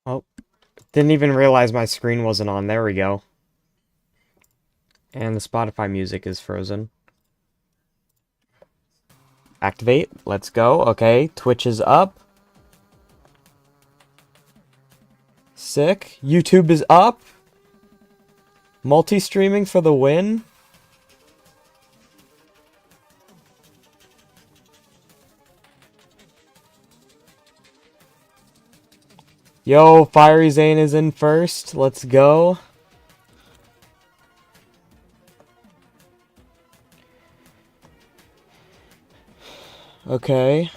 Oh, didn't even realize my screen wasn't on. There we go. And the Spotify music is frozen. Activate. Let's go. Okay, Twitch is up. Sick. YouTube is up. Multi-streaming for the win. Yo, Fiery Zane is in first. Let's go. Okay.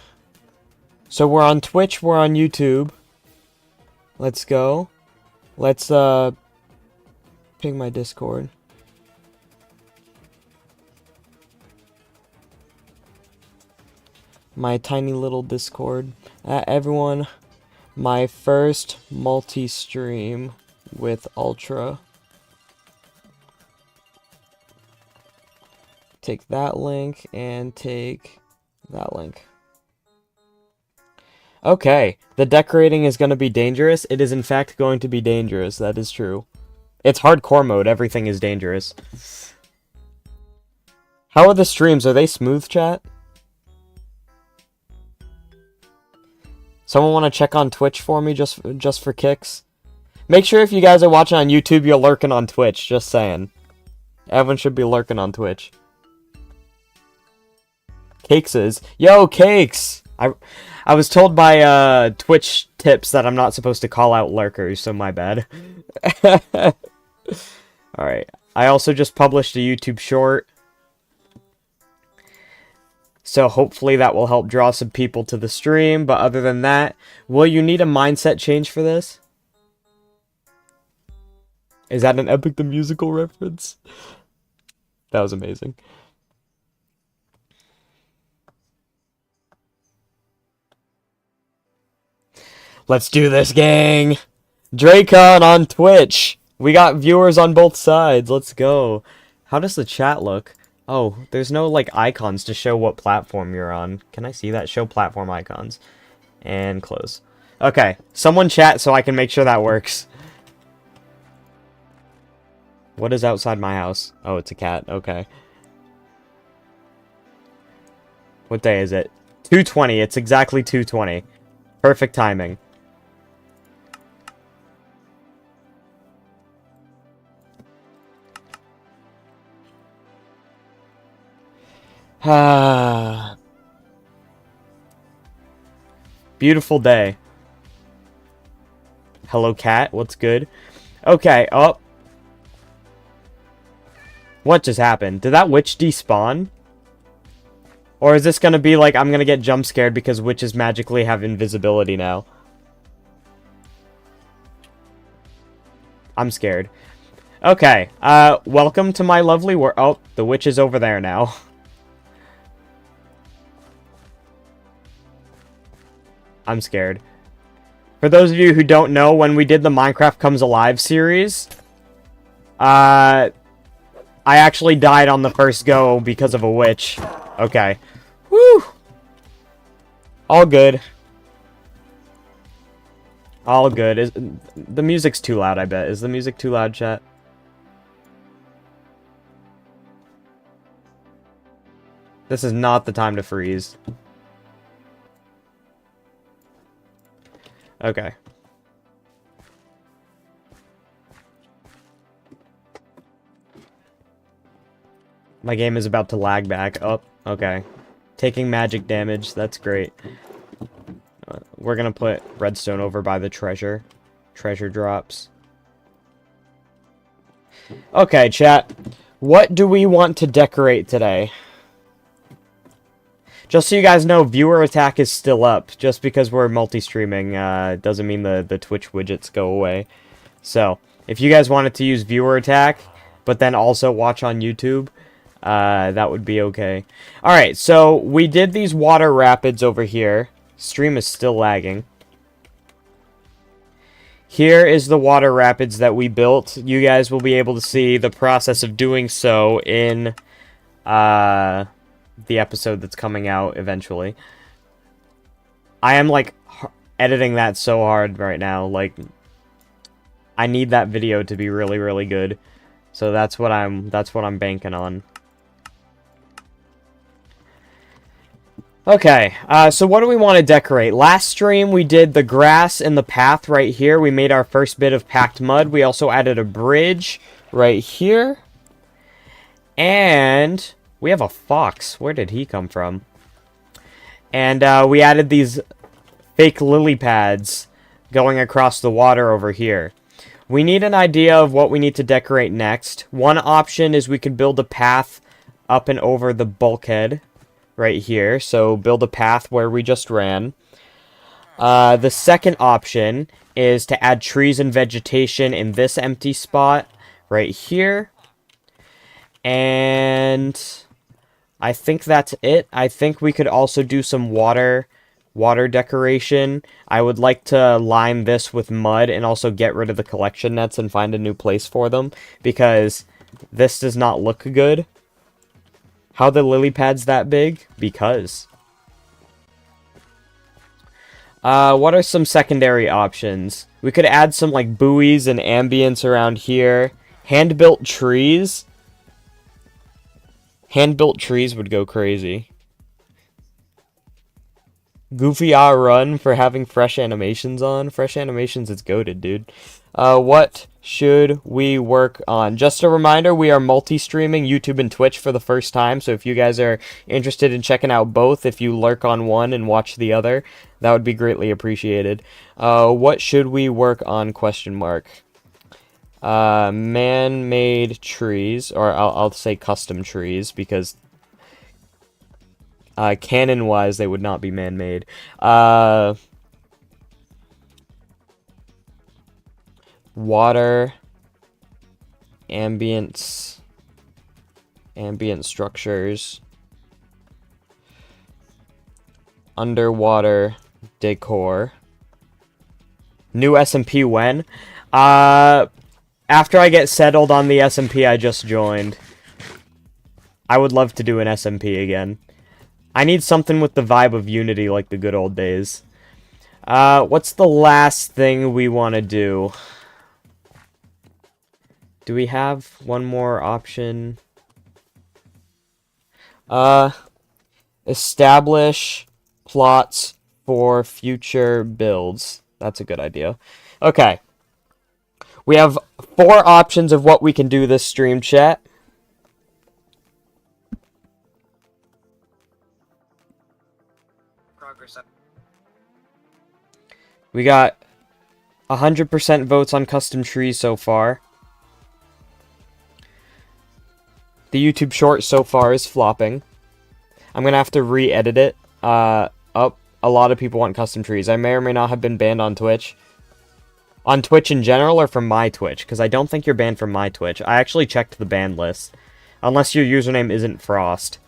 So we're on Twitch, we're on YouTube. Let's go. Let's ping my Discord. My tiny little Discord. Everyone, my first multi-stream with Ultra. Take that link and take that link. Okay, the decorating is going to be dangerous. It is in fact going to be dangerous. That is true. It's hardcore mode. Everything is dangerous. How are the streams? Are they smooth, chat? Someone want to check on Twitch for me just for kicks? Make sure if you guys are watching on YouTube, you're lurking on Twitch. Just saying. Everyone should be lurking on Twitch. Cakes is. Yo, Cakes! I was told by Twitch tips that I'm not supposed to call out lurkers, so my bad. Alright. I also just published a YouTube short. So hopefully that will help draw some people to the stream. But other than that, will you need a mindset change for this? Is that an Epic the Musical reference? That was amazing. Let's do this, gang! Dracon on Twitch! We got viewers on both sides. Let's go. How does the chat look? Oh, there's no, like, icons to show what platform you're on. Can I see that? Show platform icons. And close. Okay, someone chat so I can make sure that works. What is outside my house? Oh, it's a cat. Okay. What day is it? 2:20. It's exactly 2:20. Perfect timing. Ah. Beautiful day. Hello, cat. What's good? Okay, oh. What just happened? Did that witch despawn? Or is this gonna be like, I'm gonna get jump scared because witches magically have invisibility now? I'm scared. Okay, welcome to my lovely world. Oh, the witch is over there now. I'm scared. For those of you who don't know, when we did the Minecraft Comes Alive series, I actually died on the first go because of a witch. Okay. Woo! All good. All good. The music's too loud, I bet. Is the music too loud, chat? This is not the time to freeze. Okay. My game is about to lag back. Oh, okay. Taking magic damage. That's great. We're gonna put redstone over by the treasure. Treasure drops. Okay, chat. What do we want to decorate today? Just so you guys know, viewer attack is still up. Just because we're multi-streaming doesn't mean the Twitch widgets go away. So, if you guys wanted to use viewer attack, but then also watch on YouTube, that would be okay. Alright, so we did these water rapids over here. Stream is still lagging. Here is the water rapids that we built. You guys will be able to see the process of doing so in the episode that's coming out eventually. I am, like, editing that so hard right now. Like, I need that video to be really, really good. So that's what I'm banking on. Okay, so what do we want to decorate? Last stream, we did the grass and the path right here. We made our first bit of packed mud. We also added a bridge right here. And we have a fox. Where did he come from? And we added these fake lily pads going across the water over here. We need an idea of what we need to decorate next. One option is we could build a path up and over the bulkhead right here. So build a path where we just ran. The second option is to add trees and vegetation in this empty spot right here. And I think that's it. I think we could also do some water decoration. I would like to line this with mud and also get rid of the collection nets and find a new place for them, because this does not look good. How the lily pads that big? Because. What are some secondary options? We could add some like buoys and ambience around here. Hand-built trees. Hand-built trees would go crazy. Goofy Run for having fresh animations on. Fresh animations is goated, dude. What should we work on? Just a reminder, we are multi-streaming YouTube and Twitch for the first time, so if you guys are interested in checking out both, if you lurk on one and watch the other, that would be greatly appreciated. What should we work on, question mark? Man-made trees, or I'll say custom trees, because canon-wise, they would not be man-made. Water, ambient structures, underwater decor. New SMP when? After I get settled on the SMP I just joined. I would love to do an SMP again. I need something with the vibe of Unity like the good old days. What's the last thing we want to do? Do we have one more option? Establish plots for future builds. That's a good idea. Okay. We have 4 options of what we can do this stream, chat. We got 100% votes on custom trees so far. The YouTube short so far is flopping. I'm gonna have to re-edit it. A lot of people want custom trees. I may or may not have been banned on Twitch. On Twitch in general, or from my Twitch? Because I don't think you're banned from my Twitch. I actually checked the ban list. Unless your username isn't Frost.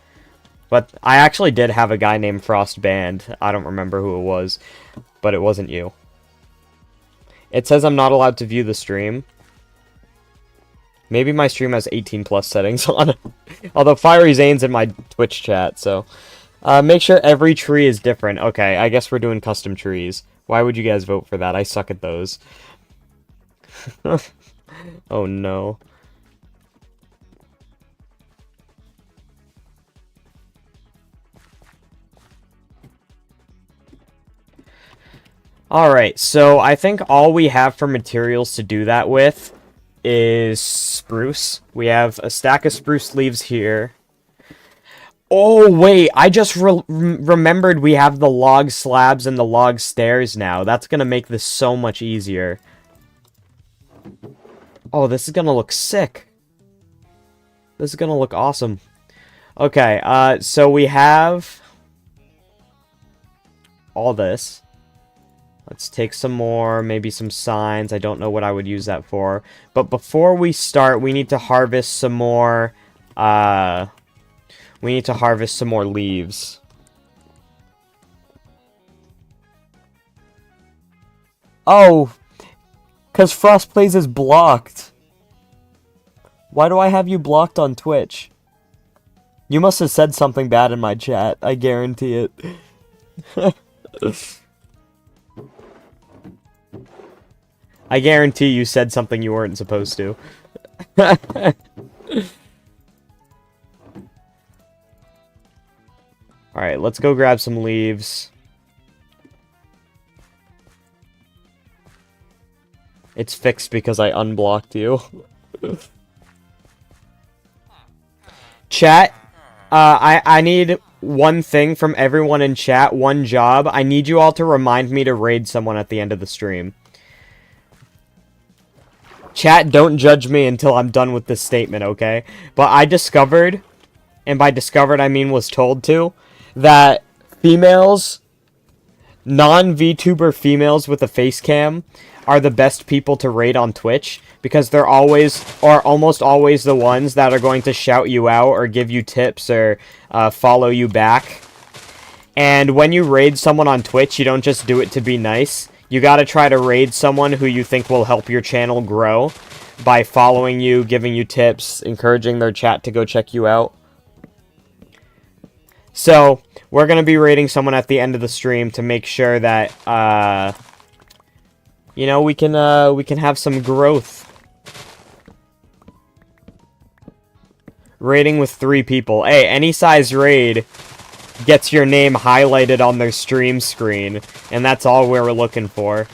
But I actually did have a guy named Frost banned. I don't remember who it was. But it wasn't you. It says I'm not allowed to view the stream. Maybe my stream has 18+ settings on it. Although Fiery Zane's in my Twitch chat, so... make sure every tree is different. Okay, I guess we're doing custom trees. Why would you guys vote for that? I suck at those. Oh no. Alright, so I think all we have for materials to do that with is spruce. We have a stack of spruce leaves here. Oh, wait, I just remembered we have the log slabs and the log stairs now. That's gonna make this so much easier. Oh, this is gonna look sick. This is gonna look awesome. Okay, so we have all this. Let's take some more, maybe some signs. I don't know what I would use that for. But before we start, we need to harvest some more, leaves. Oh! 'Cause Frostplays is blocked. Why do I have you blocked on Twitch? You must have said something bad in my chat. I guarantee it. I guarantee you said something you weren't supposed to. Alright, let's go grab some leaves. It's fixed because I unblocked you. Chat, I need one thing from everyone in chat, one job. I need you all to remind me to raid someone at the end of the stream. Chat, don't judge me until I'm done with this statement, okay? But I discovered, and by discovered I mean was told to, that females, non-VTuber females with a face cam, are the best people to raid on Twitch, because they're always, or almost always, the ones that are going to shout you out, or give you tips, or follow you back. And when you raid someone on Twitch, you don't just do it to be nice. You gotta try to raid someone who you think will help your channel grow by following you, giving you tips, encouraging their chat to go check you out. So, we're gonna be raiding someone at the end of the stream to make sure that, you know, we can have some growth. Raiding with 3 people. Hey, any size raid gets your name highlighted on their stream screen, and that's all we're looking for.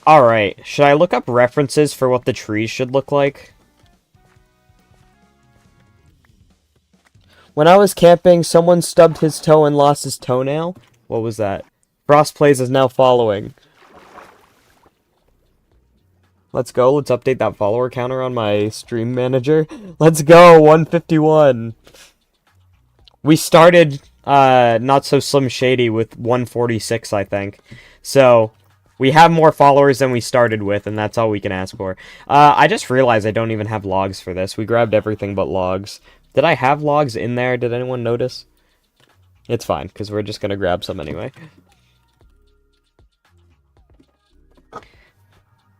Alright, should I look up references for what the trees should look like? When I was camping, someone stubbed his toe and lost his toenail? What was that? Frostplays is now following. Let's go, let's update that follower counter on my stream manager. Let's go, 151! We started, Not So Slim Shady with 146, I think. So, we have more followers than we started with, and that's all we can ask for. I just realized I don't even have logs for this. We grabbed everything but logs. Did I have logs in there? Did anyone notice? It's fine, because we're just going to grab some anyway.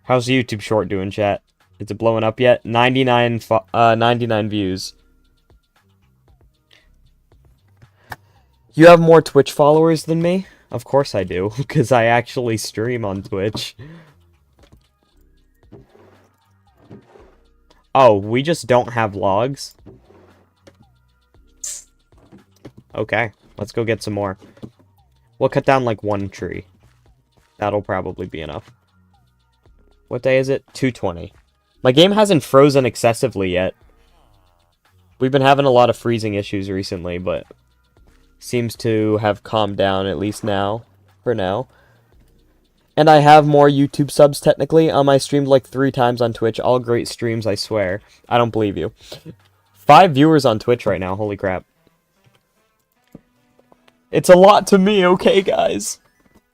How's the YouTube short doing, chat? Is it blowing up yet? 99 views. You have more Twitch followers than me? Of course I do, because I actually stream on Twitch. Oh, we just don't have logs? Okay, let's go get some more. We'll cut down like 1 tree. That'll probably be enough. What day is it? 2:20. My game hasn't frozen excessively yet. We've been having a lot of freezing issues recently, but seems to have calmed down, at least now, for now. And I have more YouTube subs, technically. I streamed like 3 times on Twitch. All great streams, I swear. I don't believe you. 5 viewers on Twitch right now, holy crap. It's a lot to me, okay, guys?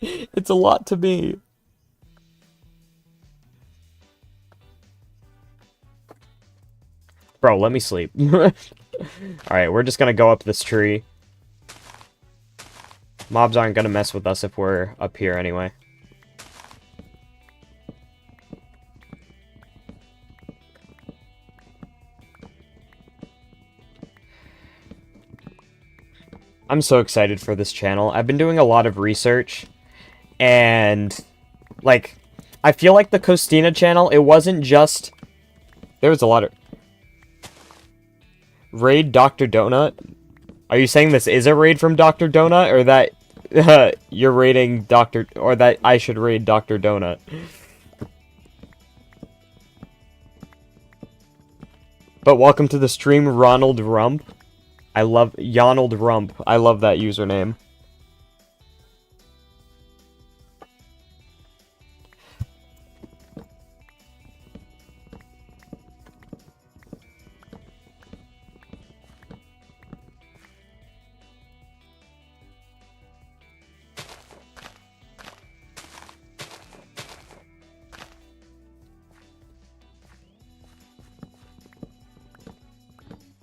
It's a lot to me. Bro, let me sleep. Alright, we're just gonna go up this tree. Mobs aren't gonna mess with us if we're up here anyway. I'm so excited for this channel. I've been doing a lot of research, and, like, I feel like the Costina channel, it wasn't just... There was a lot of... Raid Dr. Donut? Are you saying this is a raid from Dr. Donut, or that you're raiding Dr. or that I should raid Dr. Donut? But welcome to the stream, Ronald Rump. I love Yonald Rump. I love that username.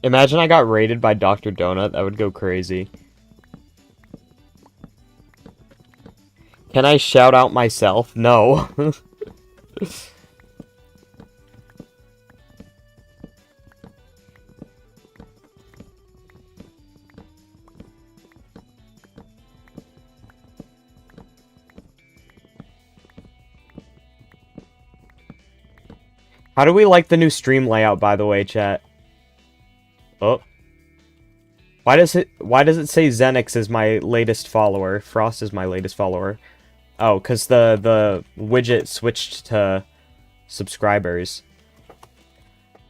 Imagine I got raided by Dr. Donut. That would go crazy. Can I shout out myself? No. How do we like the new stream layout, by the way, chat? Oh. Why does it say Zenix is my latest follower? Frost is my latest follower. Oh, because the widget switched to subscribers.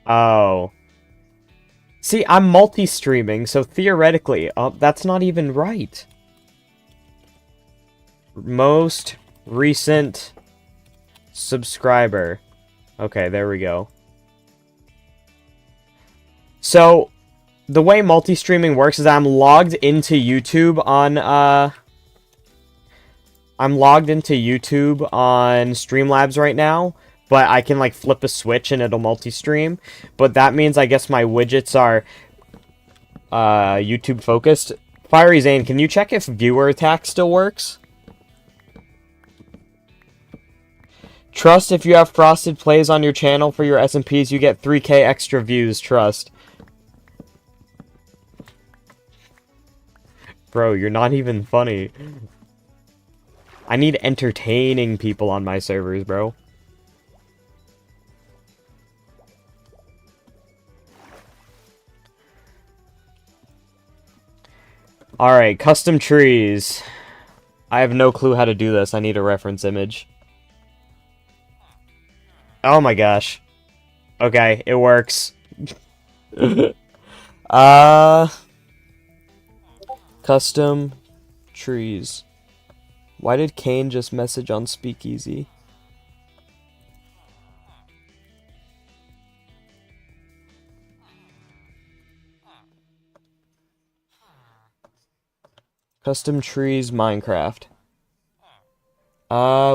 Oh. See, I'm multi-streaming, so theoretically, that's not even right. Most recent subscriber. Okay, there we go. So, the way multi-streaming works is I'm logged into YouTube on, Streamlabs right now, but I can, like, flip a switch and it'll multi-stream. But that means, I guess, my widgets are, YouTube-focused. Fiery Zane, can you check if viewer attack still works? Trust, if you have Frosted Plays on your channel for your SMPs, you get 3K extra views, trust. Bro, you're not even funny. I need entertaining people on my servers, bro. Alright, custom trees. I have no clue how to do this. I need a reference image. Oh my gosh. Okay, it works. Custom trees. Why did Kane just message on Speakeasy? Custom trees Minecraft.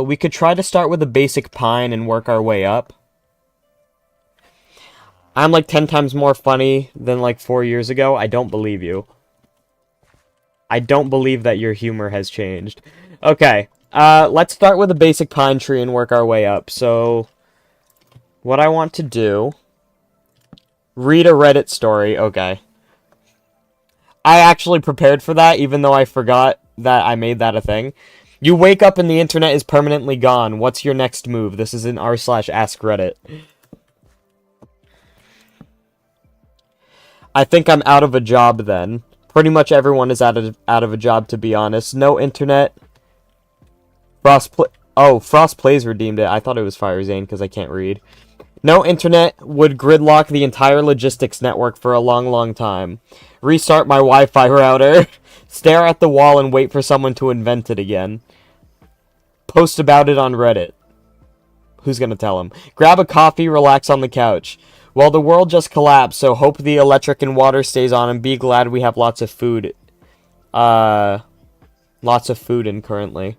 We could try to start with a basic pine and work our way up. I'm like 10 times more funny than like 4 years ago. I don't believe you. I don't believe that your humor has changed. Okay, let's start with a basic pine tree and work our way up. So, what I want to do... Read a Reddit story. Okay. I actually prepared for that, even though I forgot that I made that a thing. You wake up and the internet is permanently gone. What's your next move? This is in r/askreddit. I think I'm out of a job then. Pretty much everyone is out of a job, to be honest. No internet. Frost Plays redeemed it. I thought it was Fire Zane because I can't read. No internet would gridlock the entire logistics network for a long, long time. Restart my Wi-Fi router. Stare at the wall and wait for someone to invent it again. Post about it on Reddit. Who's gonna tell him? Grab a coffee, relax on the couch. Well, the world just collapsed, so hope the electric and water stays on and be glad we have lots of food. Lots of food in currently.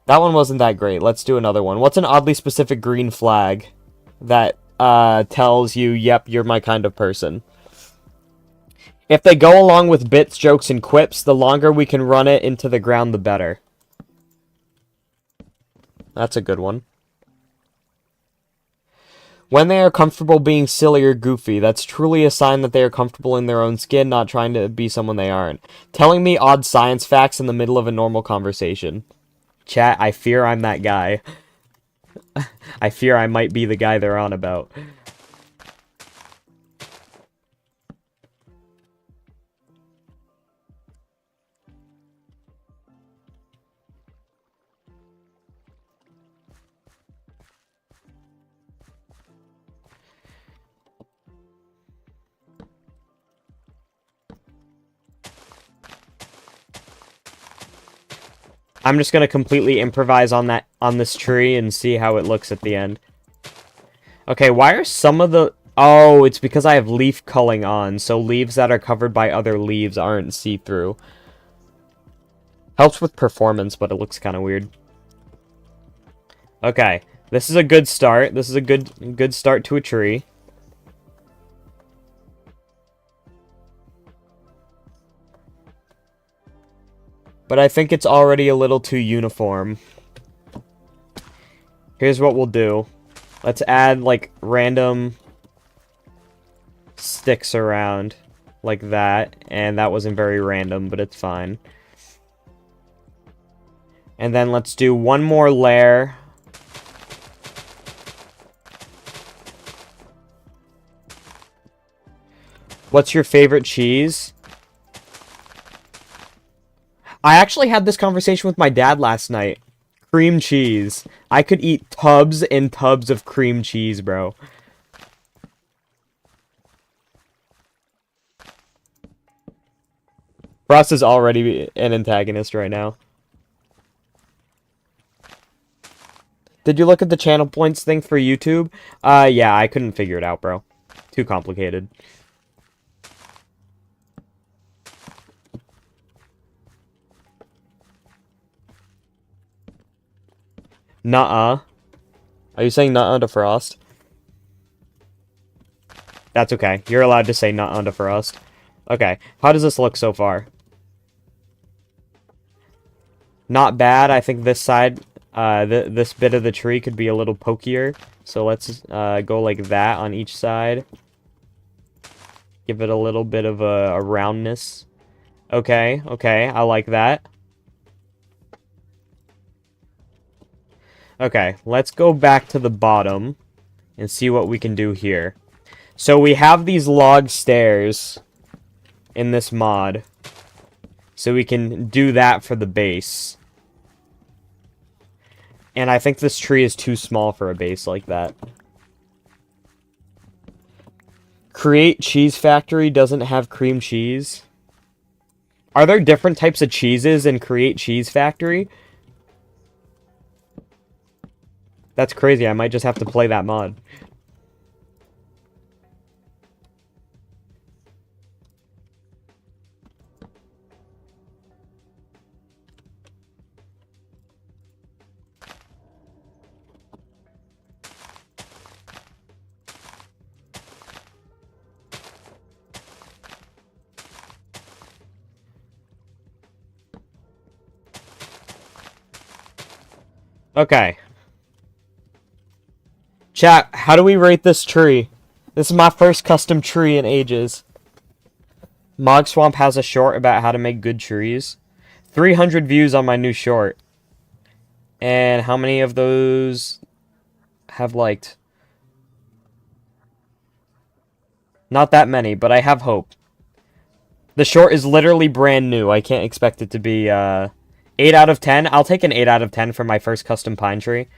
That one wasn't that great. Let's do another one. What's an oddly specific green flag that tells you, yep, you're my kind of person? If they go along with bits, jokes, and quips, the longer we can run it into the ground, the better. That's a good one. When they are comfortable being silly or goofy, that's truly a sign that they are comfortable in their own skin, not trying to be someone they aren't. Telling me odd science facts in the middle of a normal conversation. Chat, I fear I'm that guy. I fear I might be the guy they're on about. I'm just gonna completely improvise on this tree and see how it looks at the end. Okay, why are some of the... Oh, it's because I have leaf culling on, so leaves that are covered by other leaves aren't see-through. Helps with performance, but it looks kind of weird. Okay, this is a good start. This is a good start to a tree. But I think it's already a little too uniform. Here's what we'll do. Let's add, like, random sticks around. Like that. And that wasn't very random, but it's fine. And then let's do one more layer. What's your favorite cheese? I actually had this conversation with my dad last night. Cream cheese. I could eat tubs and tubs of cream cheese, bro. Frost is already an antagonist right now. Did you look at the channel points thing for YouTube? Yeah, I couldn't figure it out, bro. Too complicated. Nuh-uh. Are you saying nuh-uh to Frost? That's okay. You're allowed to say nuh-uh to Frost. Okay. How does this look so far? Not bad. I think this side, this bit of the tree could be a little pokier. So let's go like that on each side. Give it a little bit of a roundness. Okay, okay. I like that. Okay, let's go back to the bottom and see what we can do here. So we have these log stairs in this mod. So we can do that for the base. And I think this tree is too small for a base like that. Create Cheese Factory doesn't have cream cheese. Are there different types of cheeses in Create Cheese Factory? That's crazy. I might just have to play that mod. Okay. Chat, how do we rate this tree? This is my first custom tree in ages. Mog Swamp has a short about how to make good trees. 300 views on my new short. And how many of those have liked? Not that many, but I have hope. The short is literally brand new. I can't expect it to be 8 out of 10. I'll take an 8 out of 10 for my first custom pine tree.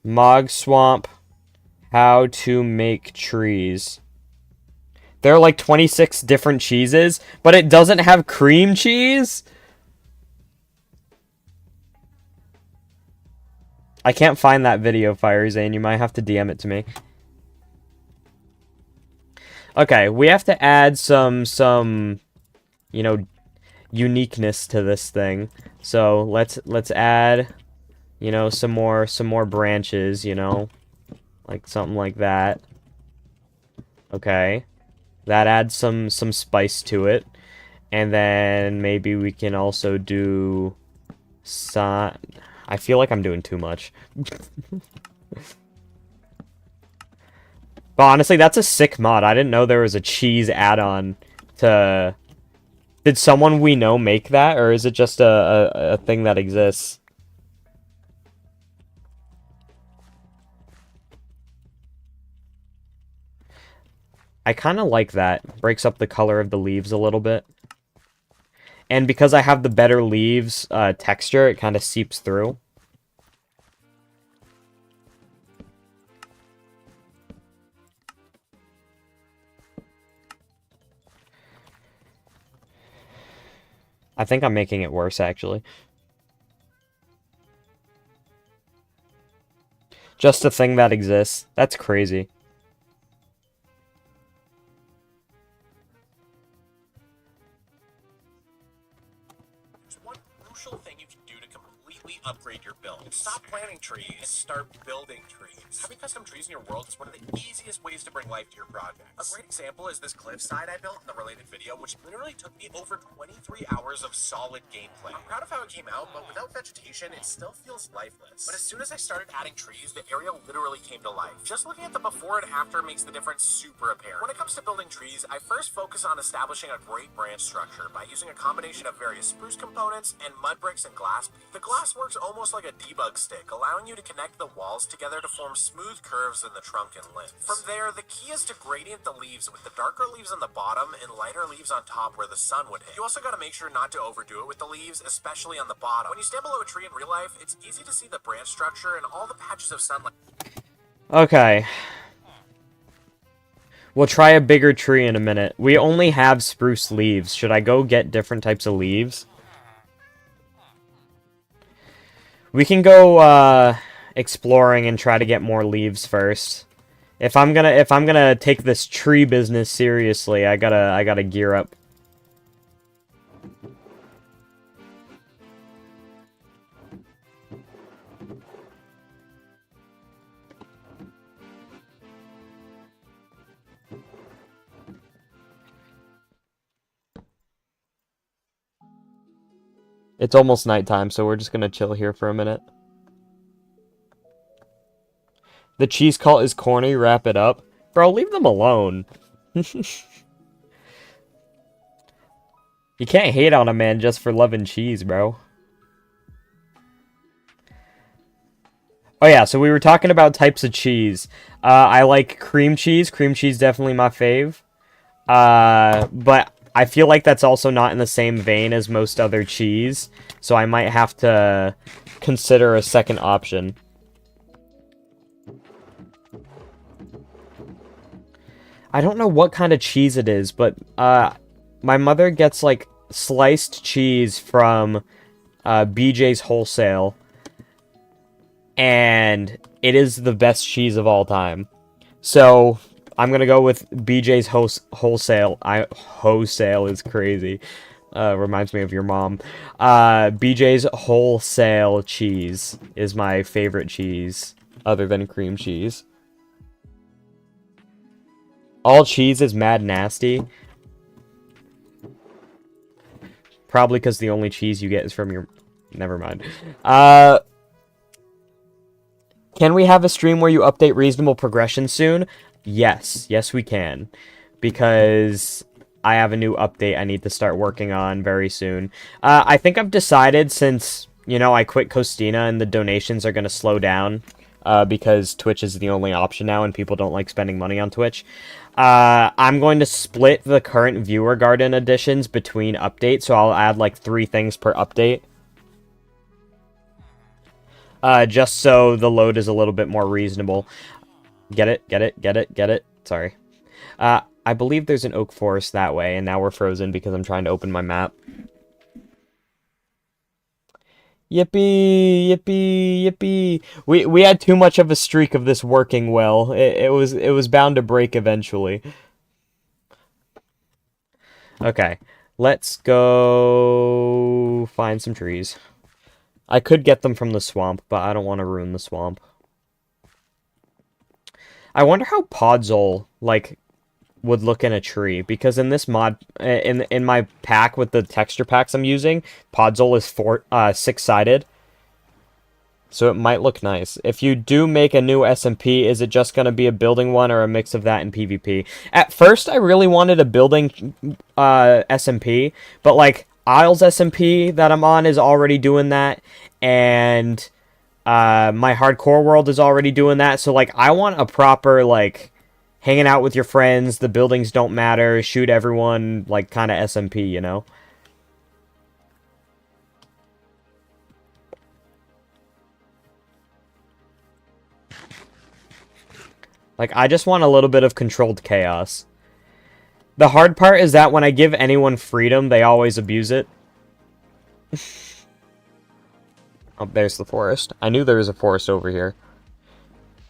Mog Swamp, how to make trees. There are like 26 different cheeses, but it doesn't have cream cheese? I can't find that video, FireZane. You might have to DM it to me. Okay, we have to add some, you know, uniqueness to this thing. So let's add, you know, some more branches, you know, like something like that. Okay, that adds some spice to it, and then maybe we can also do some. I feel like I'm doing too much. But honestly, that's a sick mod. I didn't know there was a cheese add-on to... Did someone we know make that, or is it just a thing that exists? I kind of like that. Breaks up the color of the leaves a little bit. And because I have the better leaves texture, it kind of seeps through. I think I'm making it worse, actually. Just a thing that exists. That's crazy. There's one crucial thing you can do to completely upgrade your build. Stop planting trees and start building trees. Having custom trees in your world is one of the easiest ways to bring life to your projects. A great example is this cliffside I built in the related video, which literally took me over 23 hours of solid gameplay. I'm proud of how it came out, but without vegetation, it still feels lifeless. But as soon as I started adding trees, the area literally came to life. Just looking at the before and after makes the difference super apparent. When it comes to building trees, I first focus on establishing a great branch structure by using a combination of various spruce components and mud bricks and glass. The glass works almost like a debug stick, allowing you to connect the walls together to form smooth curves in the trunk and limbs. From there, the key is to gradient the leaves with the darker leaves on the bottom and lighter leaves on top where the sun would hit. You also gotta make sure not to overdo it with the leaves, especially on the bottom. When you stand below a tree in real life, it's easy to see the branch structure and all the patches of sunlight. Okay. We'll try a bigger tree in a minute. We only have spruce leaves. Should I go get different types of leaves? We can go exploring and try to get more leaves first. If I'm gonna take this tree business seriously, I gotta gear up. It's almost nighttime, so we're just gonna chill here for a minute. The cheese cult is corny, wrap it up. Bro, leave them alone. You can't hate on a man just for loving cheese, bro. Oh yeah, so we were talking about types of cheese. I like cream cheese. Cream cheese definitely my fave. But I feel like that's also not in the same vein as most other cheese, so I might have to consider a second option. I don't know what kind of cheese it is, but my mother gets like sliced cheese from BJ's Wholesale, and it is the best cheese of all time. So I'm gonna go with BJ's Wholesale. Wholesale is crazy. Reminds me of your mom. BJ's Wholesale cheese is my favorite cheese, other than cream cheese. All cheese is mad nasty. Probably because the only cheese you get is from your... Never mind. Can we have a stream where you update reasonable progression soon? Yes. Yes, we can. Because I have a new update I need to start working on very soon. I think I've decided, since, you know, I quit Costina and the donations are going to slow down, because Twitch is the only option now and people don't like spending money on Twitch. I'm going to split the current Viewer Garden editions between updates, so I'll add like 3 things per update. Just so the load is a little bit more reasonable. Get it? Get it? Get it? Get it? Sorry. I believe there's an oak forest that way, and now we're frozen because I'm trying to open my map. Yippee! Yippee! Yippee! We had too much of a streak of this working well. It was bound to break eventually. Okay, let's go find some trees. I could get them from the swamp, but I don't want to ruin the swamp. I wonder how Podzol, like, would look in a tree, because in this mod, in my pack with the texture packs I'm using, Podzol is 6-sided, so it might look nice. If you do make a new SMP, is it just gonna be a building one or a mix of that and PvP? At first, I really wanted a building SMP, but like Isles SMP that I'm on is already doing that, and my hardcore world is already doing that. So like, I want a proper like hanging out with your friends, the buildings don't matter, shoot everyone, like, kind of SMP, you know? Like, I just want a little bit of controlled chaos. The hard part is that when I give anyone freedom, they always abuse it. Oh, there's the forest. I knew there was a forest over here.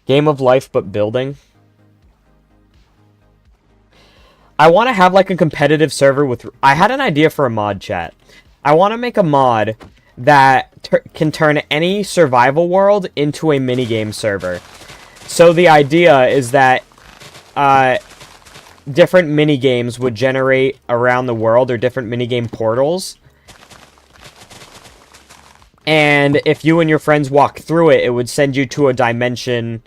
Game of life, but building. I want to have, like, a competitive server with... I had an idea for a mod, chat. I want to make a mod that can turn any survival world into a minigame server. So the idea is that different minigames would generate around the world, or different minigame portals. And if you and your friends walk through it, it would send you to a dimension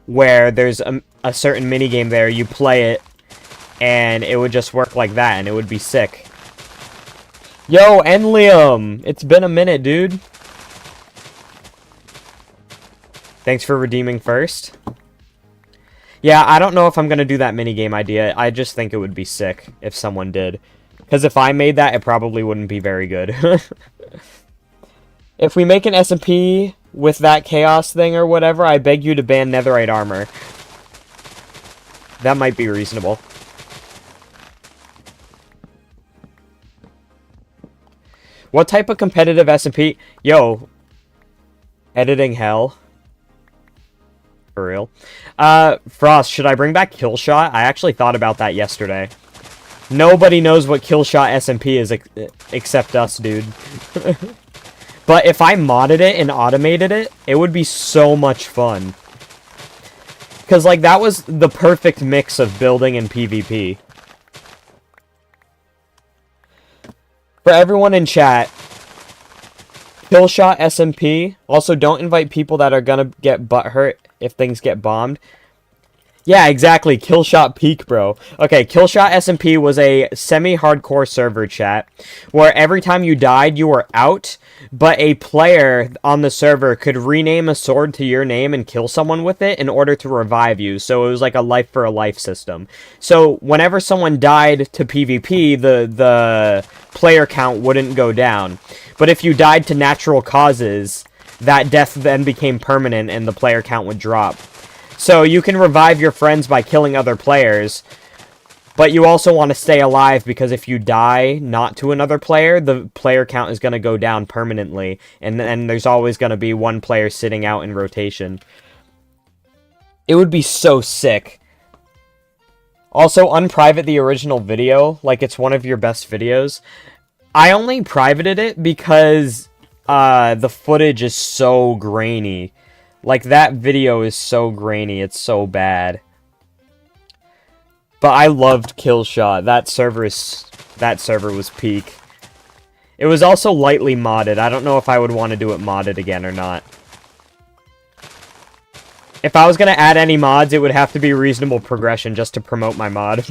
where there's a certain minigame there. You play it, and it would just work like that, and it would be sick. Yo, Enlium! It's been a minute, dude. Thanks for redeeming first. Yeah, I don't know if I'm gonna do that minigame idea. I just think it would be sick if someone did. Because if I made that, it probably wouldn't be very good. If we make an SMP with that chaos thing or whatever, I beg you to ban netherite armor. That might be reasonable. What type of competitive SMP? Yo. Editing hell. For real. Frost, should I bring back Killshot? I actually thought about that yesterday. Nobody knows what Killshot SMP is except us, dude. But if I modded it and automated it, it would be so much fun. Because, like, that was the perfect mix of building and PvP. For everyone in chat, Killshot SMP. Also, don't invite people that are gonna get butthurt if things get bombed. Yeah, exactly. Killshot Peak, bro. Okay, Killshot SMP was a semi-hardcore server chat where every time you died, you were out, but a player on the server could rename a sword to your name and kill someone with it in order to revive you. So it was like a life for a life system. So whenever someone died to PvP, the player count wouldn't go down. But if you died to natural causes, that death then became permanent and the player count would drop. So you can revive your friends by killing other players, but you also want to stay alive because if you die not to another player, the player count is going to go down permanently, and then there's always going to be one player sitting out in rotation. It would be so sick. Also, unprivate the original video, like it's one of your best videos. I only privated it because the footage is so grainy. Like, that video is so grainy, it's so bad. But I loved Killshot. That server was peak. It was also lightly modded. I don't know if I would want to do it modded again or not. If I was going to add any mods, it would have to be Reasonable Progression just to promote my mod.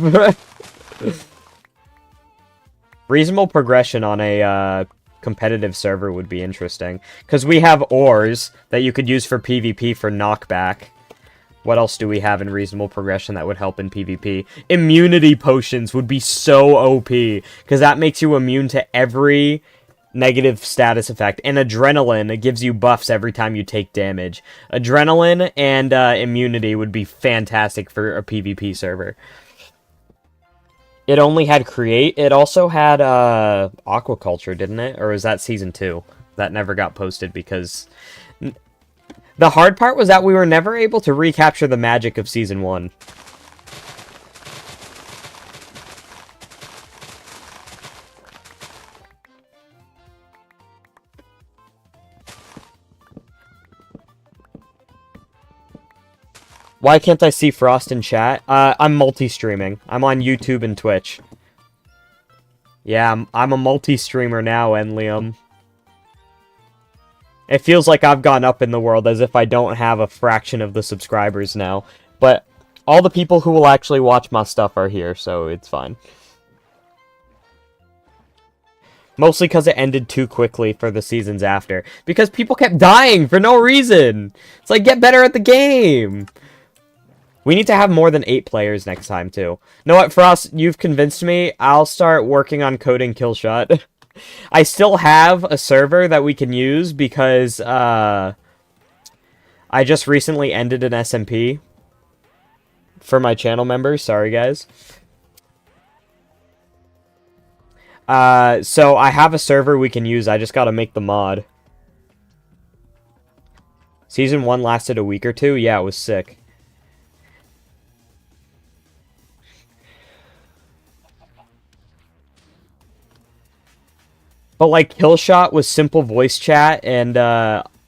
Reasonable Progression on a competitive server would be interesting. Because we have ores that you could use for PvP for knockback. What else do we have in Reasonable Progression that would help in PvP? Immunity potions would be so OP. Because that makes you immune to every negative status effect. And Adrenaline gives you buffs every time you take damage. Adrenaline and immunity would be fantastic for a PvP server. It only had Create. It also had Aquaculture, didn't it? Or was that Season 2? That never got posted because... The hard part was that we were never able to recapture the magic of Season 1. Why can't I see Frost in chat? I'm multi-streaming. I'm on YouTube and Twitch. Yeah, I'm a multi-streamer now, Enlium. It feels like I've gone up in the world as if I don't have a fraction of the subscribers now. But all the people who will actually watch my stuff are here, so it's fine. Mostly because it ended too quickly for the seasons after. Because people kept dying for no reason! It's like, get better at the game! We need to have more than 8 players next time, too. You know what, Frost? You've convinced me. I'll start working on coding Killshot. I still have a server that we can use because I just recently ended an SMP for my channel members. Sorry, guys. So I have a server we can use. I just gotta make the mod. Season 1 lasted a week or 2. Yeah, it was sick. But like Killshot with simple voice chat and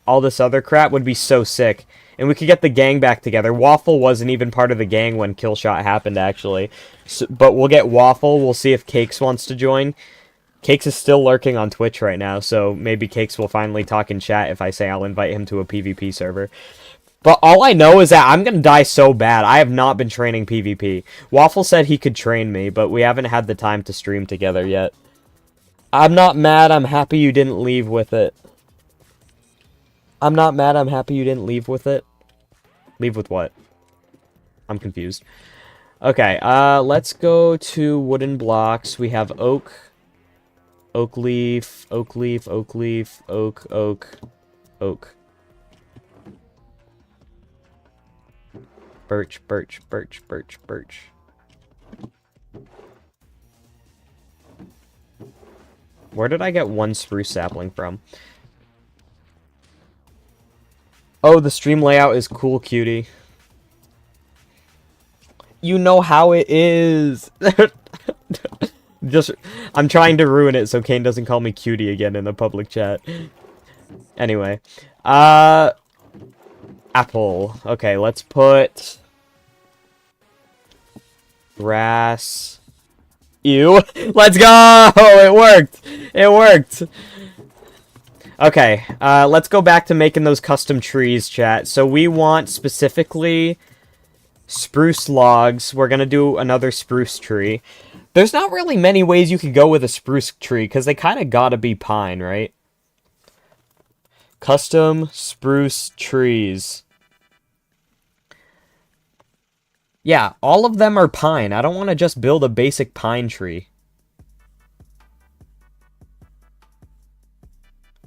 all this other crap would be so sick. And we could get the gang back together. Waffle wasn't even part of the gang when Killshot happened, actually. So, but we'll get Waffle. We'll see if Cakes wants to join. Cakes is still lurking on Twitch right now, so maybe Cakes will finally talk in chat if I say I'll invite him to a PvP server. But all I know is that I'm going to die so bad. I have not been training PvP. Waffle said he could train me, but we haven't had the time to stream together yet. I'm not mad. I'm happy you didn't leave with it. I'm not mad. I'm happy you didn't leave with it. Leave with what? I'm confused. Okay, let's go to wooden blocks. We have oak, oak leaf, oak leaf, oak leaf, oak, oak, oak. Birch, birch, birch, birch, birch. Where did I get one spruce sapling from? Oh, the stream layout is cool, cutie. You know how it is. I'm trying to ruin it so Kane doesn't call me cutie again in the public chat. Anyway. Apple. Okay, let's put... grass. Ew. Let's go! It worked! It worked! Okay, let's go back to making those custom trees, chat. So we want specifically spruce logs. We're gonna do another spruce tree. There's not really many ways you could go with a spruce tree, because they kind of gotta be pine, right? Custom spruce trees. Yeah, all of them are pine. I don't want to just build a basic pine tree.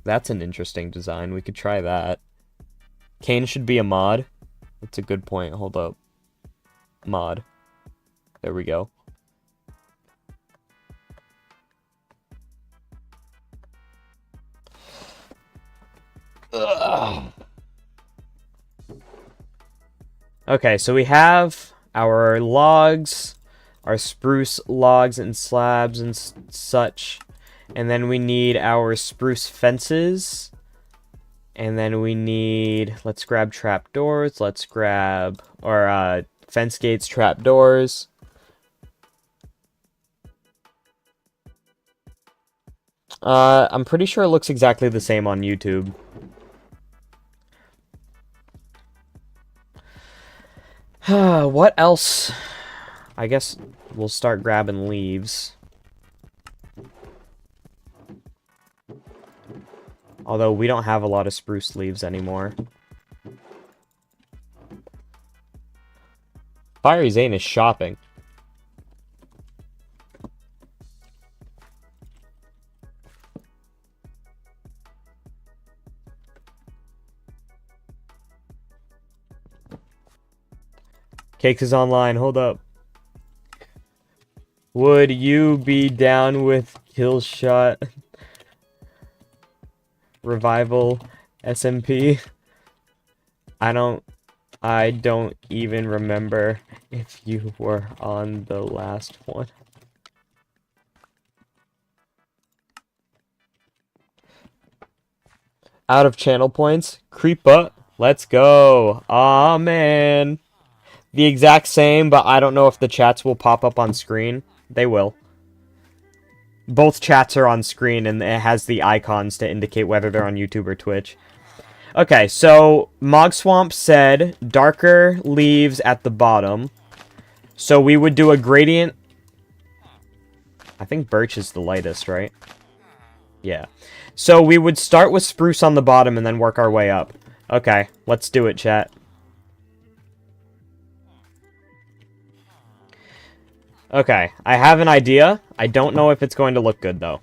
That's an interesting design. We could try that. Kane should be a mod. That's a good point. Hold up. Mod. There we go. Ugh. Okay, so we have our logs, our spruce logs and slabs and such. And then we need our spruce fences. And then we need, let's grab trapdoors. Let's grab, or fence gates, trapdoors. I'm pretty sure it looks exactly the same on YouTube. What else? I guess we'll start grabbing leaves. Although we don't have a lot of spruce leaves anymore. Fiery Zane is shopping. Cakes is online, hold up. Would you be down with Killshot Revival SMP? I don't even remember if you were on the last one. Out of channel points? Creep up. Let's go. Aw, man. The exact same, but I don't know if the chats will pop up on screen. They will. Both chats are on screen, and it has the icons to indicate whether they're on YouTube or Twitch. Okay, so Mogswamp said darker leaves at the bottom. So we would do a gradient. I think birch is the lightest, right? Yeah. So we would start with spruce on the bottom and then work our way up. Okay, let's do it, chat. Okay, I have an idea. I don't know if it's going to look good, though.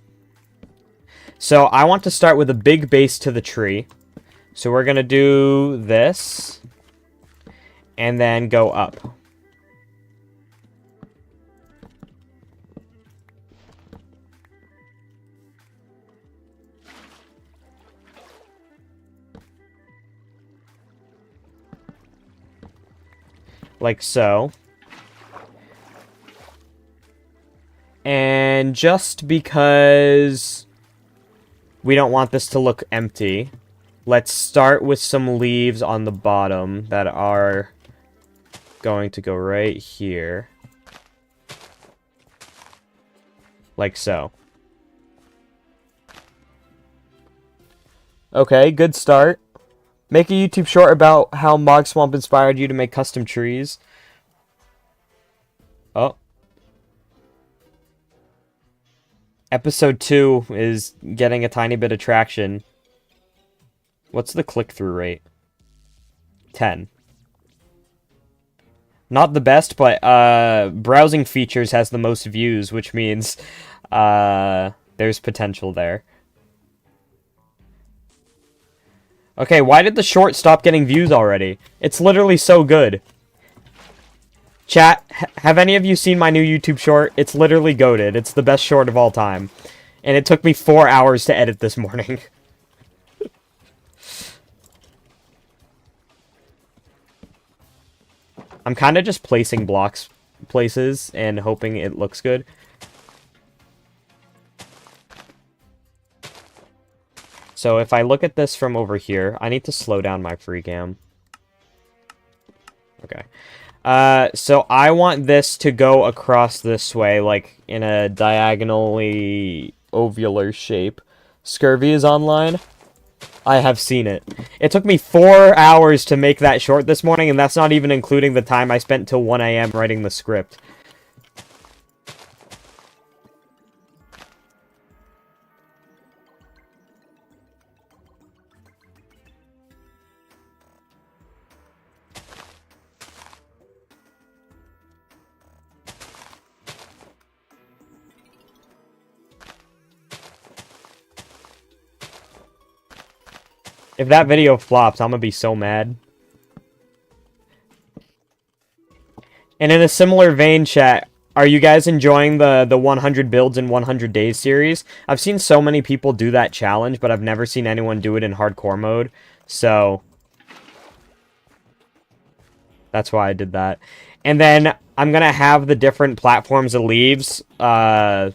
So I want to start with a big base to the tree. So we're going to do this. And then go up. Like so. And just because we don't want this to look empty. Let's start with some leaves on the bottom that are going to go right here. Like so. Okay, good start. Make a YouTube short about how Mog Swamp inspired you to make custom trees. Oh. Episode 2 is getting a tiny bit of traction. What's the click-through rate? 10. Not the best, but browsing features has the most views, which means there's potential there. Okay, why did the short stop getting views already? It's literally so good. Chat, have any of you seen my new YouTube short? It's literally goated. It's the best short of all time. And it took me 4 hours to edit this morning. I'm kind of just placing blocks places and hoping it looks good. So if I look at this from over here, I need to slow down my free cam. Okay. So I want this to go across this way, like in a diagonally ovular shape. Scurvy is online. I have seen it. It took me 4 hours to make that short this morning, and that's not even including the time I spent till 1 a.m. writing the script. If that video flops, I'm gonna be so mad. And in a similar vein, chat, are you guys enjoying the 100 builds in 100 days series? I've seen so many people do that challenge, but I've never seen anyone do it in hardcore mode. So that's why I did that. And then I'm gonna have the different platforms of leaves grow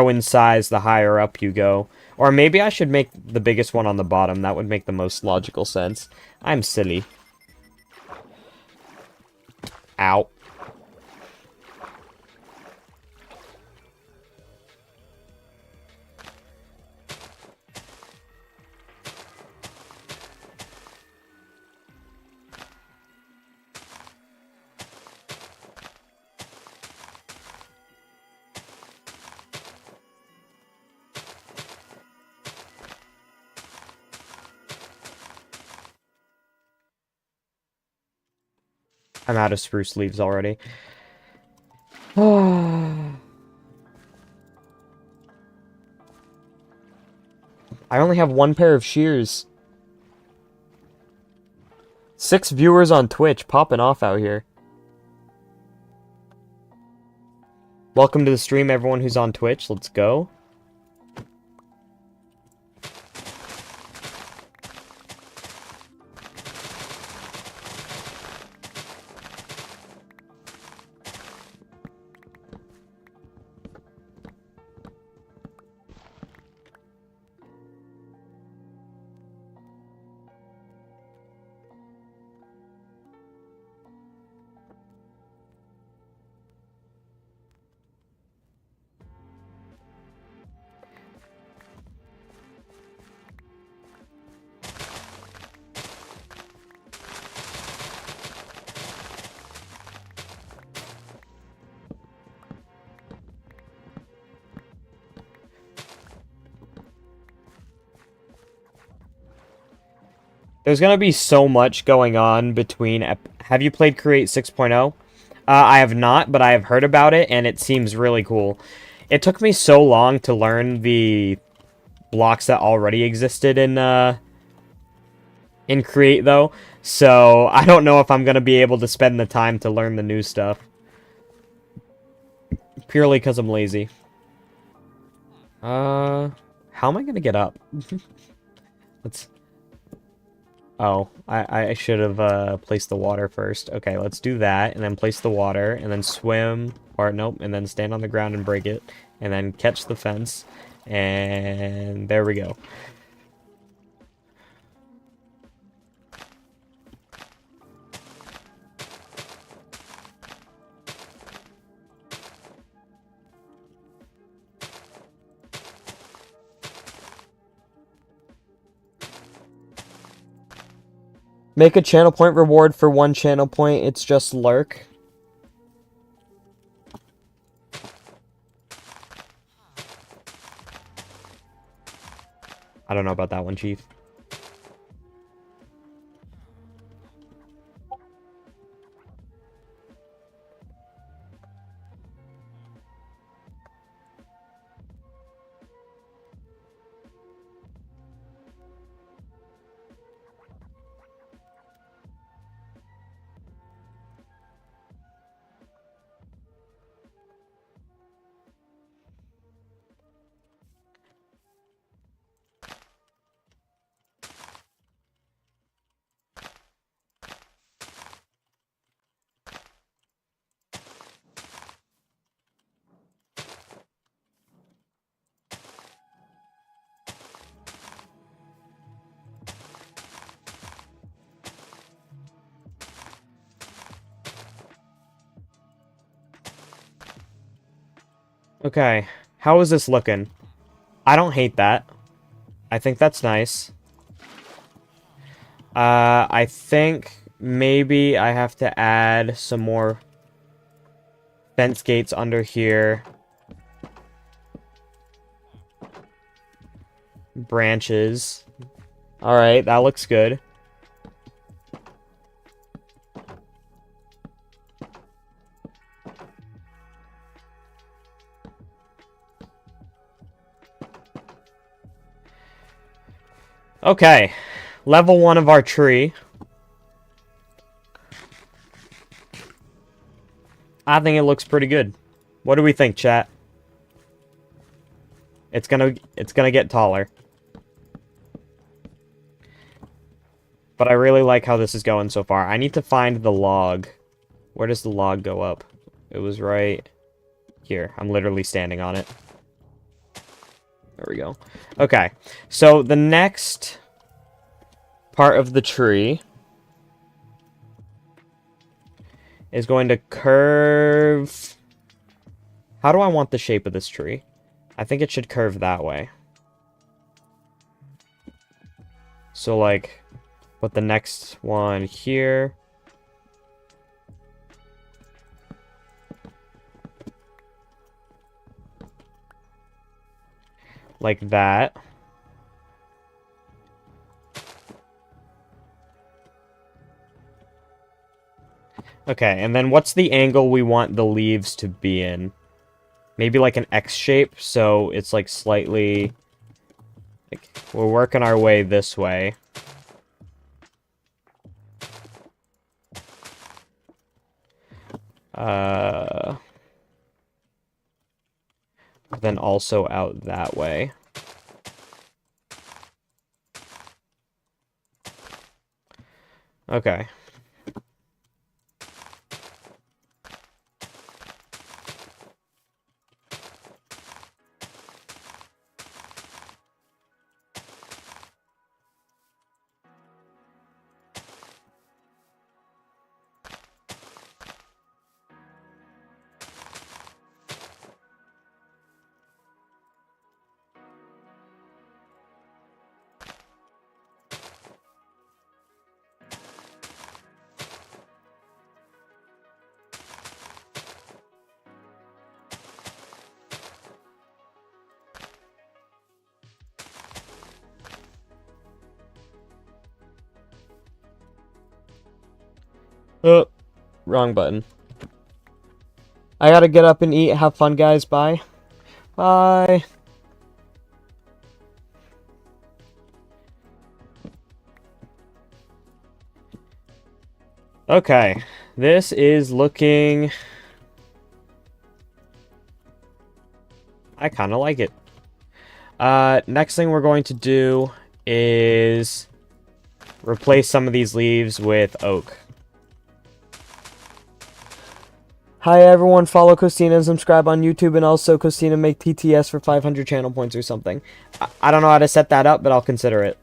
in size the higher up you go. Or maybe I should make the biggest one on the bottom. That would make the most logical sense. I'm silly. Ow. I'm out of spruce leaves already. I only have one pair of shears. 6 viewers on Twitch, popping off out here. Welcome to the stream, everyone who's on Twitch. Let's go. There's gonna be so much going on between... Have you played Create 6.0? I have not, but I have heard about it, and it seems really cool. It took me so long to learn the blocks that already existed in Create, though. So, I don't know if I'm gonna be able to spend the time to learn the new stuff. Purely because I'm lazy. How am I gonna get up? Let's... Oh, I should have placed the water first. Okay, let's do that, and then place the water, and then swim, or nope, and then stand on the ground and break it, and then catch the fence, And there we go. Make a channel point reward for 1 channel point. It's just lurk. I don't know about that one, Chief. Okay, how is this looking? I don't hate that. I think that's nice. I think maybe I have to add some more fence gates under here. Branches. Alright, that looks good. Okay, level 1 of our tree. I think it looks pretty good. What do we think, chat? It's gonna get taller. But I really like how this is going so far. I need to find the log. Where does the log go up? It was right here. I'm literally standing on it. There we go. Okay, so the next part of the tree is going to curve. How do I want the shape of this tree? I think it should curve that way. So, like, put the next one here. Like that. Okay, and then what's the angle we want the leaves to be in? Maybe like an X shape, so it's like slightly... Like, we're working our way this way. Then also out that way. Okay. Oh, wrong button. I gotta get up and eat. Have fun, guys. Bye. Bye. Okay. This is looking... I kind of like it. Next thing we're going to do is replace some of these leaves with oak. Hi everyone, follow Costina and subscribe on YouTube, and also Costina make TTS for 500 channel points or something. I don't know how to set that up, but I'll consider it.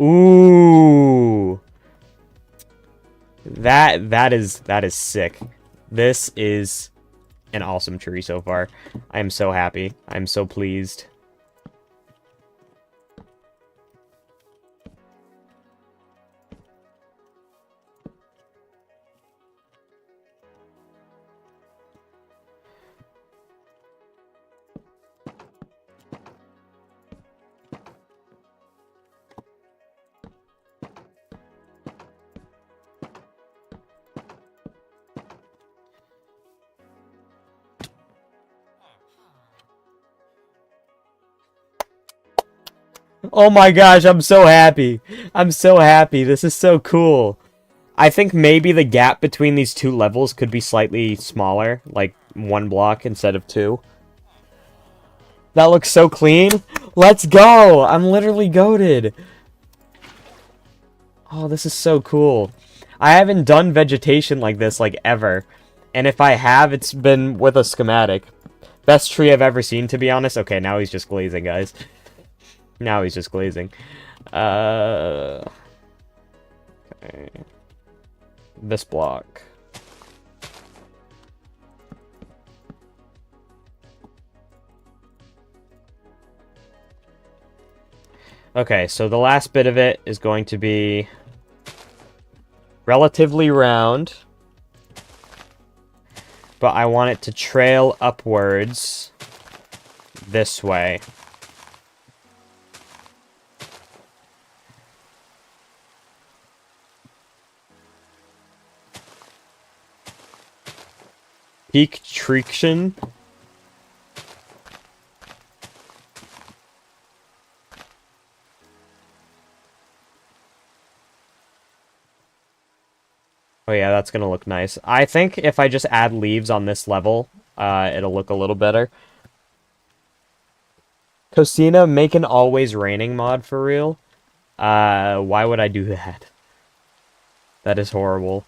Ooh. That is sick. This is an awesome tree so far. I am so happy. I'm so pleased. Oh my gosh, I'm so happy. I'm so happy. This is so cool. I think maybe the gap between these two levels could be slightly smaller, like 1 block instead of 2. That looks so clean. Let's go! I'm literally goated. Oh, this is so cool. I haven't done vegetation like this, like, ever. And if I have, it's been with a schematic. Best tree I've ever seen, to be honest. Okay, now he's just glazing, guys. Now he's just glazing. Okay. This block. Okay, so the last bit of it is going to be relatively round, but I want it to trail upwards this way. Peak Trection. Oh yeah, that's gonna look nice. I think if I just add leaves on this level, it'll look a little better. Cosina, make an always raining mod for real. Why would I do that? That is horrible.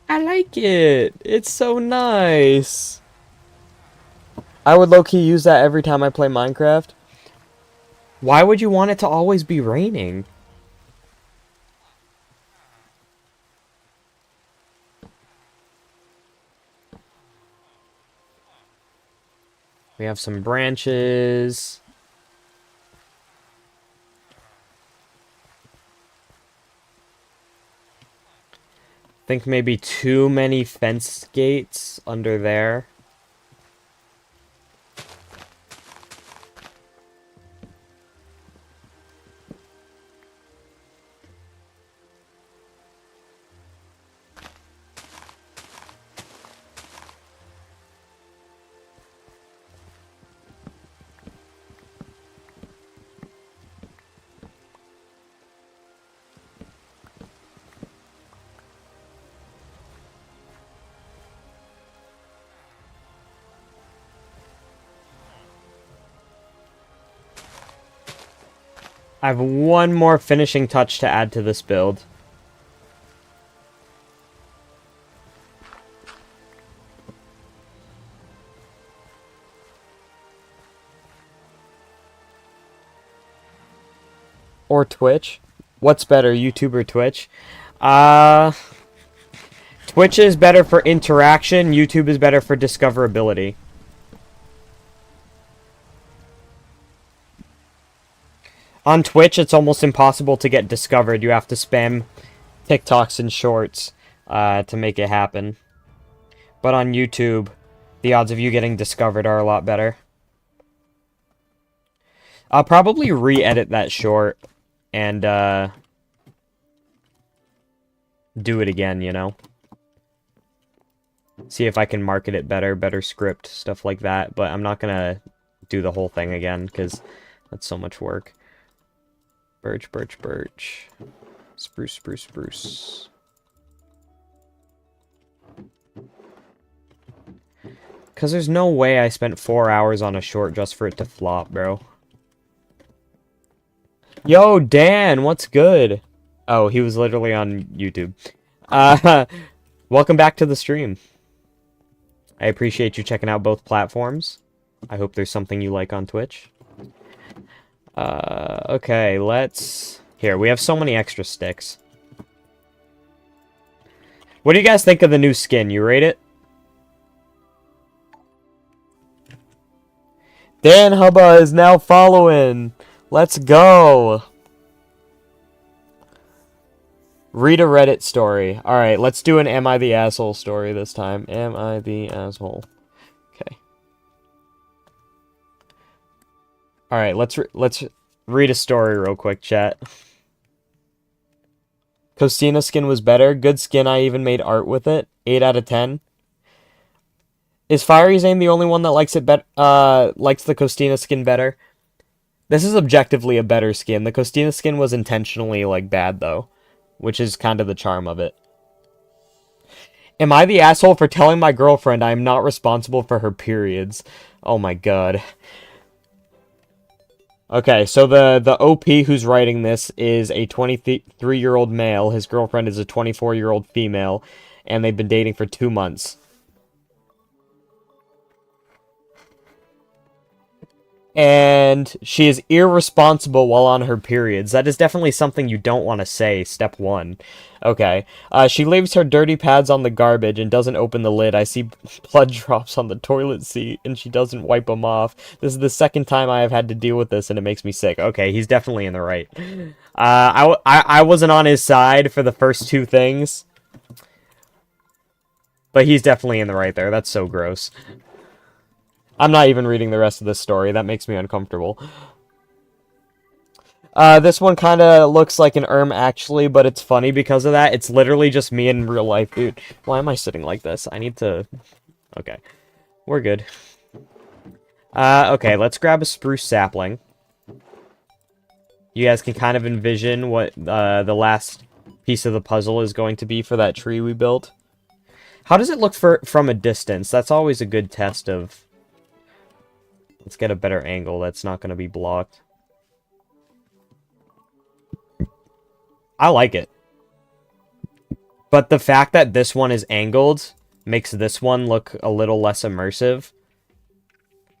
I like it. It's so nice. I would low-key use that every time I play Minecraft. Why would you want it to always be raining? We have some branches. Think maybe too many fence gates under there. I have one more finishing touch to add to this build. Or Twitch. What's better, YouTube or Twitch? Twitch is better for interaction, YouTube is better for discoverability. On Twitch, it's almost impossible to get discovered. You have to spam TikToks and shorts to make it happen. But on YouTube, the odds of you getting discovered are a lot better. I'll probably re-edit that short and do it again, you know? See if I can market it better script, stuff like that. But I'm not gonna do the whole thing again, because that's so much work. Birch, birch, birch. Spruce, spruce, spruce. Because there's no way I spent 4 hours on a short just for it to flop, bro. Yo, Dan, what's good? Oh, he was literally on YouTube. Welcome back to the stream. I appreciate you checking out both platforms. I hope there's something you like on Twitch. Okay, let's... Here, we have so many extra sticks. What do you guys think of the new skin? You rate it? Dan Hubba is now following. Let's go. Read a Reddit story. Alright, let's do an Am I the Asshole story this time. Am I the Asshole? Okay. Alright, let's read a story real quick, chat. Costina skin was better. Good skin, I even made art with it. 8 out of 10. Is Fiery's Aim the only one that likes it likes the Costina skin better? This is objectively a better skin. The Costina skin was intentionally, like, bad, though. Which is kind of the charm of it. Am I the asshole for telling my girlfriend I am not responsible for her periods? Oh my god. Okay, so the OP who's writing this is a 23-year-old male. His girlfriend is a 24-year-old female. And they've been dating for 2 months. And she is irresponsible while on her periods. That is definitely something you don't want to say, step 1. Okay. She leaves her dirty pads on the garbage and doesn't open the lid. I see blood drops on the toilet seat, and she doesn't wipe them off. This is the second time I have had to deal with this, and it makes me sick. Okay, he's definitely in the right. I wasn't on his side for the first 2 things. But he's definitely in the right there. That's so gross. I'm not even reading the rest of this story. That makes me uncomfortable. This one kind of looks like an actually, but it's funny because of that. It's literally just me in real life, dude. Why am I sitting like this? I need to... Okay. We're good. Okay, let's grab a spruce sapling. You guys can kind of envision what the last piece of the puzzle is going to be for that tree we built. How does it look from a distance? That's always a good test of... Let's get a better angle that's not going to be blocked. I like it. But the fact that this one is angled makes this one look a little less immersive.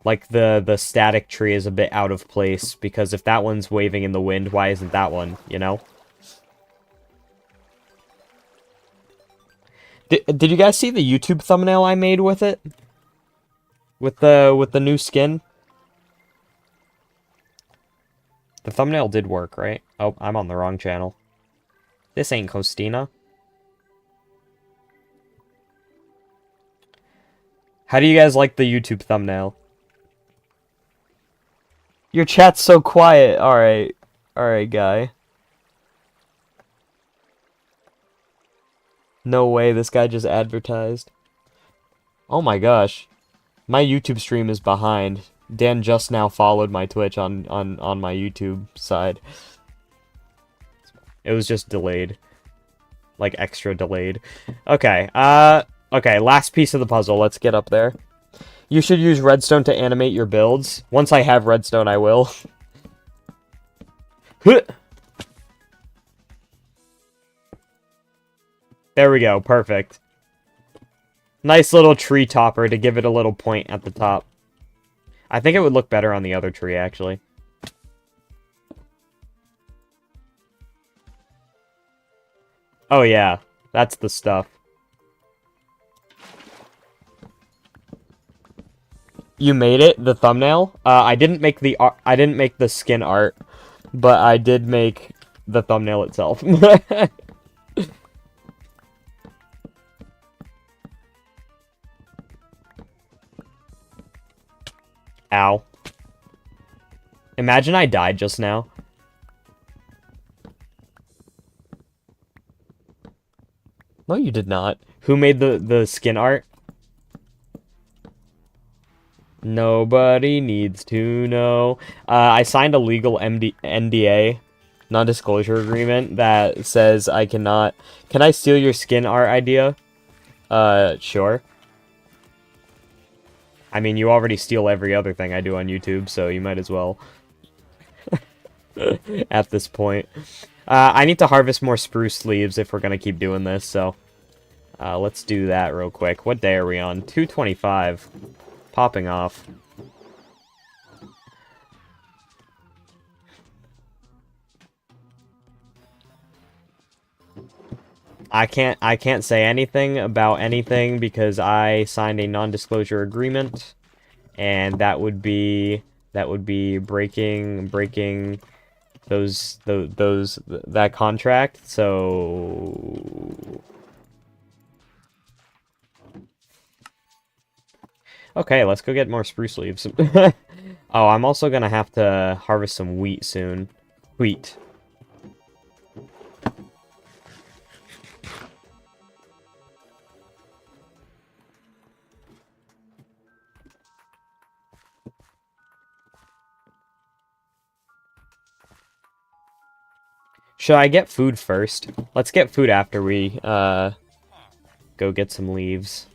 Like the static tree is a bit out of place, because if that one's waving in the wind, why isn't that one, you know? Did you guys see the YouTube thumbnail I made with it? With the new skin? The thumbnail did work, right? Oh, I'm on the wrong channel. This ain't Costina. How do you guys like the YouTube thumbnail? Your chat's so quiet. Alright. Alright, guy. No way, this guy just advertised. Oh my gosh. My YouTube stream is behind. Dan just now followed my Twitch on my YouTube side. It was just delayed. Like, extra delayed. Okay, okay, last piece of the puzzle. Let's get up there. You should use redstone to animate your builds. Once I have redstone, I will. There we go, perfect. Nice little tree topper to give it a little point at the top. I think it would look better on the other tree, actually. Oh yeah, that's the stuff. You made it, the thumbnail? I didn't make the art. I didn't make the skin art, but I did make the thumbnail itself. Ow. Imagine I died just now. No, you did not. Who made the skin art? Nobody needs to know. I signed a legal NDA, non-disclosure agreement, that says I cannot... Can I steal your skin art idea? Sure. I mean, you already steal every other thing I do on YouTube, so you might as well. At this point. I need to harvest more spruce leaves if we're gonna keep doing this, so... let's do that real quick. What day are we on? 225. Popping off. I can't say anything about anything because I signed a non-disclosure agreement, and that would be breaking that contract. So okay, let's go get more spruce leaves. Oh, I'm also gonna have to harvest some wheat soon. Wheat. Should I get food first? Let's get food after we go get some leaves.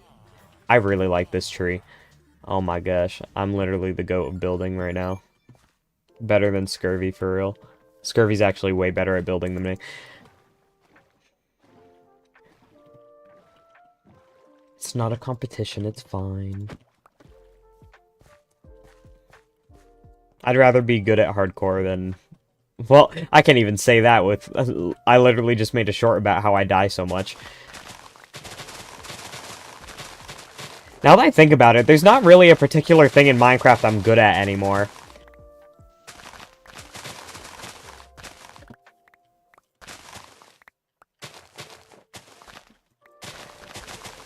I really like this tree. Oh my gosh, I'm literally the goat of building right now. Better than Scurvy, for real. Scurvy's actually way better at building than me. It's not a competition, it's fine. I'd rather be good at hardcore than... Well, I can't even say that with... I literally just made a short about how I die so much. Now that I think about it, there's not really a particular thing in Minecraft I'm good at anymore.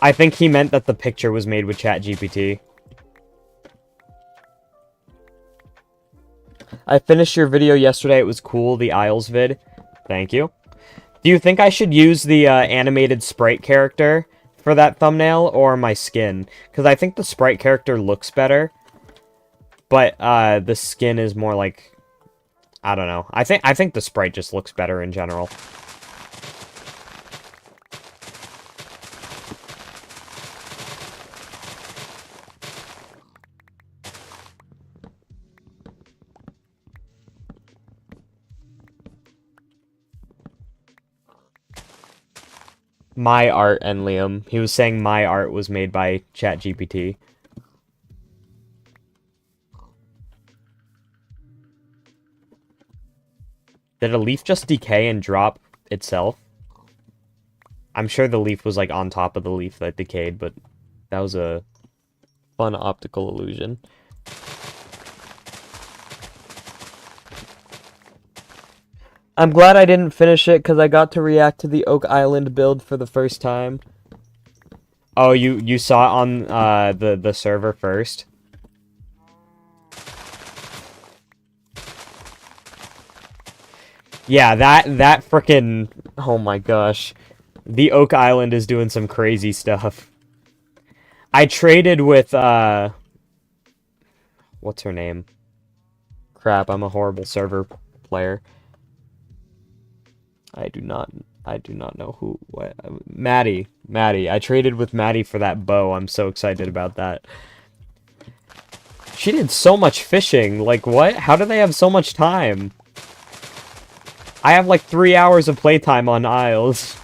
I think he meant that the picture was made with ChatGPT. I finished your video yesterday, it was cool, the Isles vid. Thank you. Do you think I should use the animated sprite character for that thumbnail, or my skin? Because I think the sprite character looks better, but the skin is more like... I don't know. I think the sprite just looks better in general. My art and Liam. He was saying my art was made by ChatGPT. Did a leaf just decay and drop itself? I'm sure the leaf was like on top of the leaf that decayed, but that was a fun optical illusion. I'm glad I didn't finish it because I got to react to the Oak Island build for the first time. Oh, you saw it on the server first? Yeah, that frickin'... Oh my gosh. The Oak Island is doing some crazy stuff. I traded with, what's her name? Crap, I'm a horrible server player. I do not know who... What, Maddie. I traded with Maddie for that bow. I'm so excited about that. She did so much fishing. Like, what? How do they have so much time? I have like 3 hours of playtime on Isles.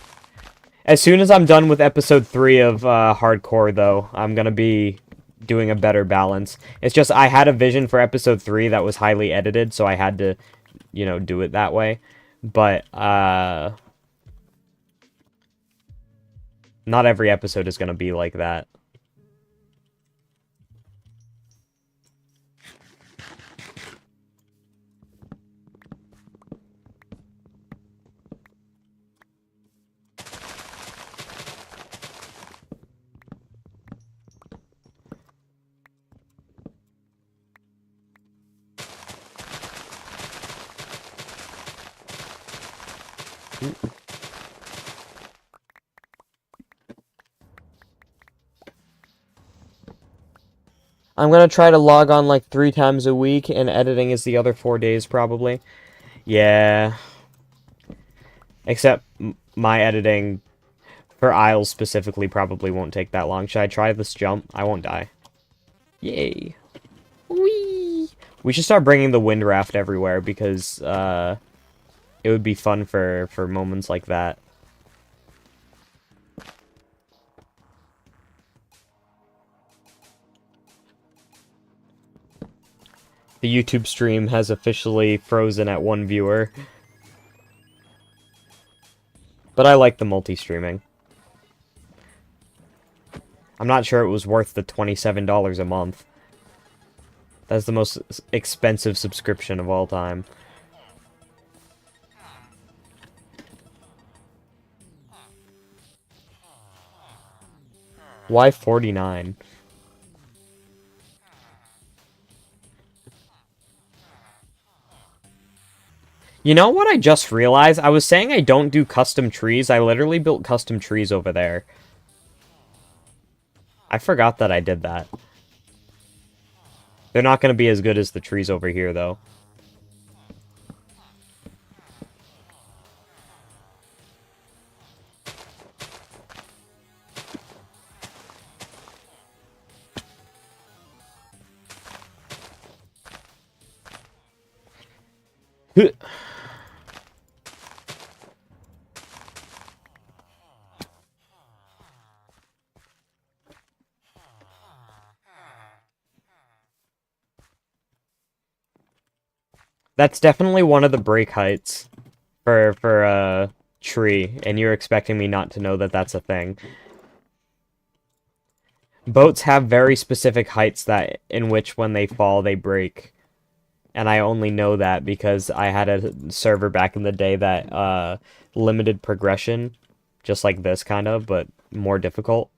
As soon as I'm done with episode 3 of Hardcore, though, I'm gonna be doing a better balance. It's just I had a vision for episode 3 that was highly edited, so I had to, you know, do it that way. But, not every episode is gonna be like that. I'm gonna try to log on like 3 times a week, and editing is the other 4 days, probably. Yeah. Except my editing for Isles specifically probably won't take that long. Should I try this jump? I won't die. Yay. Whee! We should start bringing the wind raft everywhere, because it would be fun for moments like that. The YouTube stream has officially frozen at 1 viewer. But I like the multi-streaming. I'm not sure it was worth the $27 a month. That's the most expensive subscription of all time. Why 49? You know what I just realized? I was saying I don't do custom trees. I literally built custom trees over there. I forgot that I did that. They're not going to be as good as the trees over here, though. That's definitely one of the break heights for a tree, and you're expecting me not to know that that's a thing. Boats have very specific heights that in which when they fall they break. And I only know that because I had a server back in the day that limited progression, just like this kind of, but more difficult.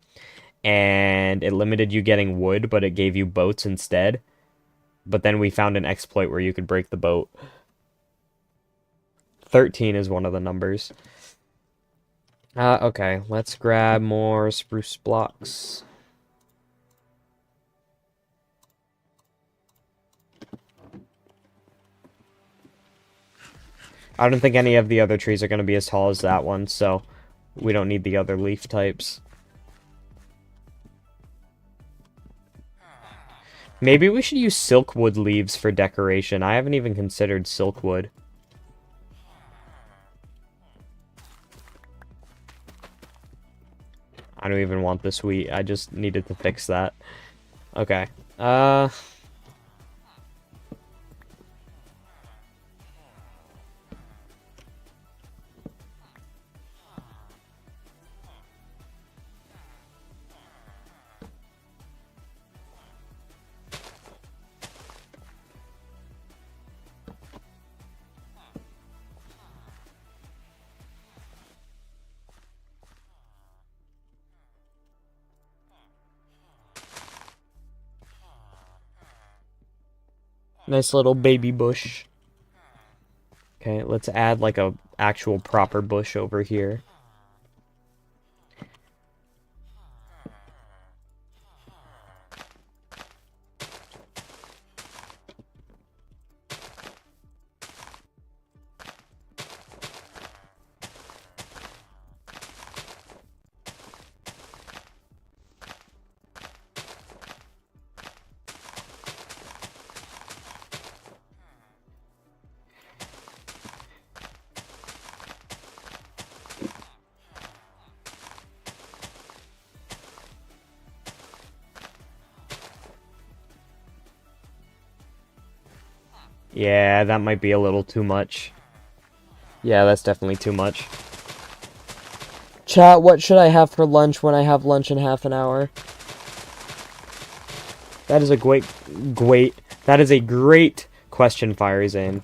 And it limited you getting wood, but it gave you boats instead. But then we found an exploit where you could break the boat. 13 is one of the numbers. Okay, let's grab more spruce blocks. I don't think any of the other trees are going to be as tall as that one, so we don't need the other leaf types. Maybe we should use silkwood leaves for decoration. I haven't even considered silkwood. I don't even want this wheat. I just needed to fix that. Okay. Nice little baby bush. Okay, let's add like a actual proper bush over here. Yeah, that might be a little too much. Yeah, that's definitely too much. Chat, what should I have for lunch when I have lunch in half an hour? That is a that is a great question, Fiery Zane.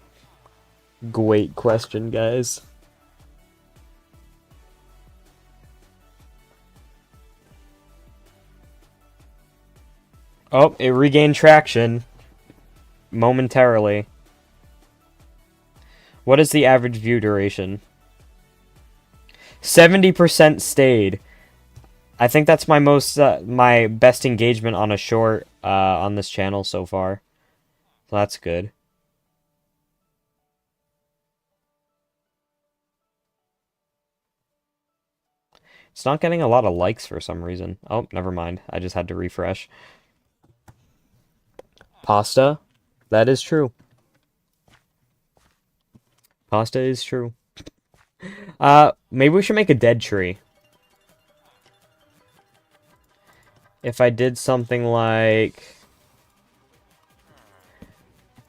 Great question, guys. Oh, it regained traction. Momentarily. What is the average view duration? 70% stayed. I think that's my my best engagement on a short, on this channel so far. So that's good. It's not getting a lot of likes for some reason. Oh, never mind. I just had to refresh. Pasta? That is true. Pasta is true. Maybe we should make a dead tree. If I did something like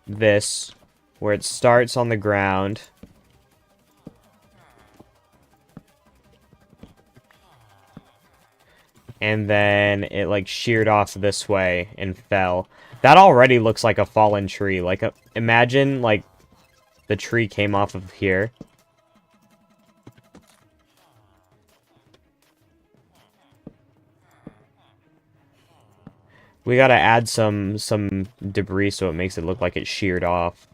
this, where it starts on the ground, and then it like sheared off this way and fell. That already looks like a fallen tree. Like, imagine like the tree came off of here. We gotta add some debris so it makes it look like it sheared off.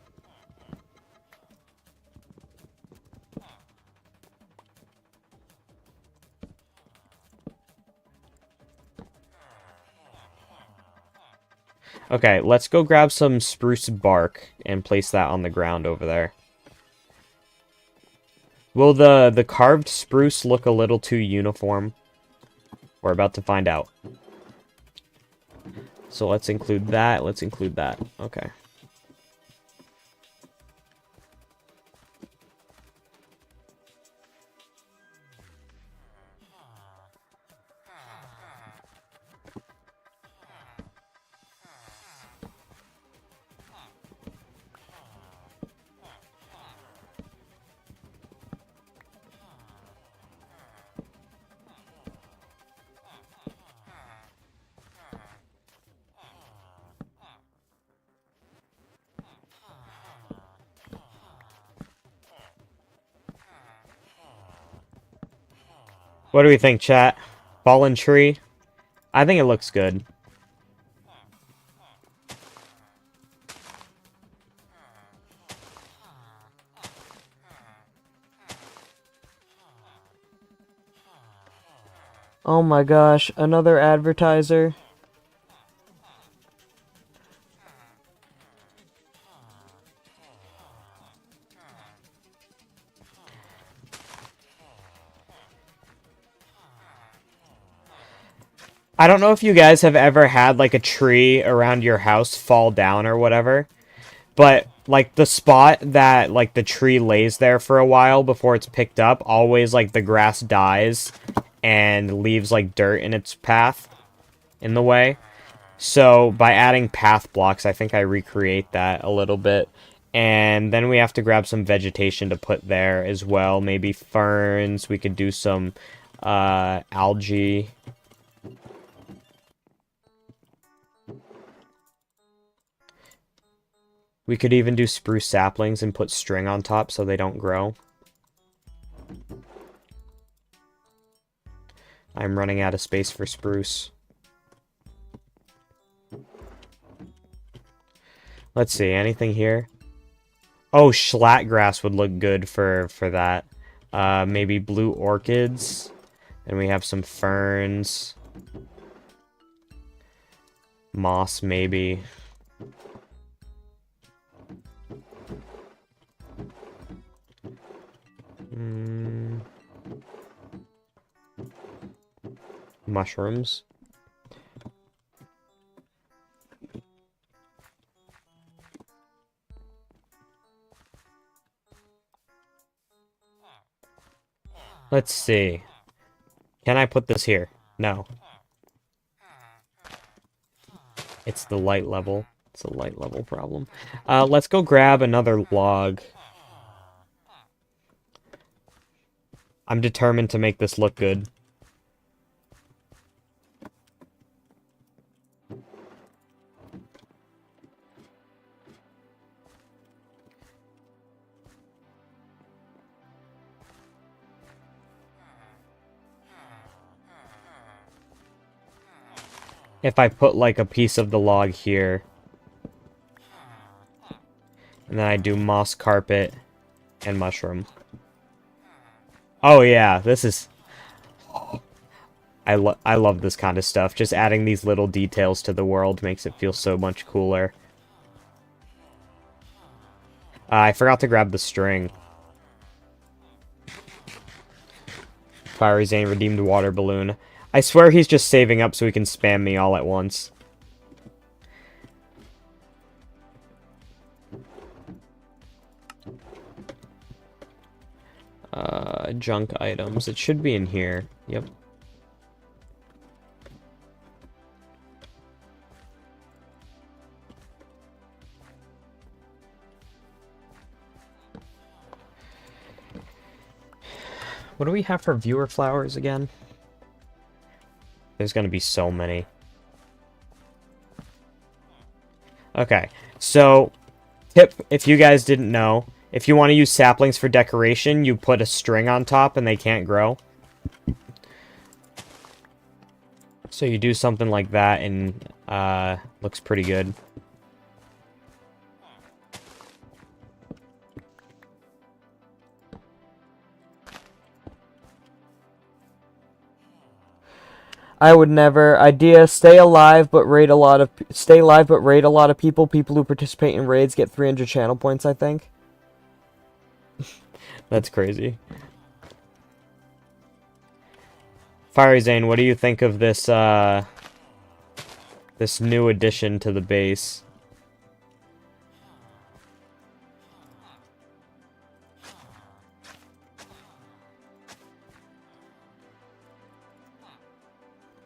Okay, let's go grab some spruce bark and place that on the ground over there. Will the carved spruce look a little too uniform? We're about to find out. So let's include that, let's include that. Okay. What do we think, chat? Fallen tree? I think it looks good. Oh my gosh, another advertiser. I don't know if you guys have ever had like a tree around your house fall down or whatever, but like the spot that like the tree lays there for a while before it's picked up, always like the grass dies and leaves like dirt in its path in the way. So by adding path blocks, I think I recreate that a little bit. And then we have to grab some vegetation to put there as well. Maybe ferns. We could do some algae. We could even do spruce saplings and put string on top so they don't grow. I'm running out of space for spruce. Let's see, anything here? Oh, schlatt grass would look good for that. Maybe blue orchids. And we have some ferns. Moss, maybe. Mushrooms. Let's see. Can I put this here? No. It's the light level. It's a light level problem. Let's go grab another log. I'm determined to make this look good. If I put like a piece of the log here, and then I do moss carpet and mushroom. Oh yeah, this is... I love this kind of stuff. Just adding these little details to the world makes it feel so much cooler. I forgot to grab the string. Fiery Zane redeemed water balloon. I swear he's just saving up so he can spam me all at once. Junk items. It should be in here. Yep. What do we have for viewer flowers again? There's gonna be so many. Okay, so tip, if you guys didn't know, if you want to use saplings for decoration, you put a string on top and they can't grow. So you do something like that and looks pretty good. I would never. Idea: stay alive but raid a lot of people. People who participate in raids get 300 channel points, I think. That's crazy. Fiery Zane, what do you think of this this new addition to the base?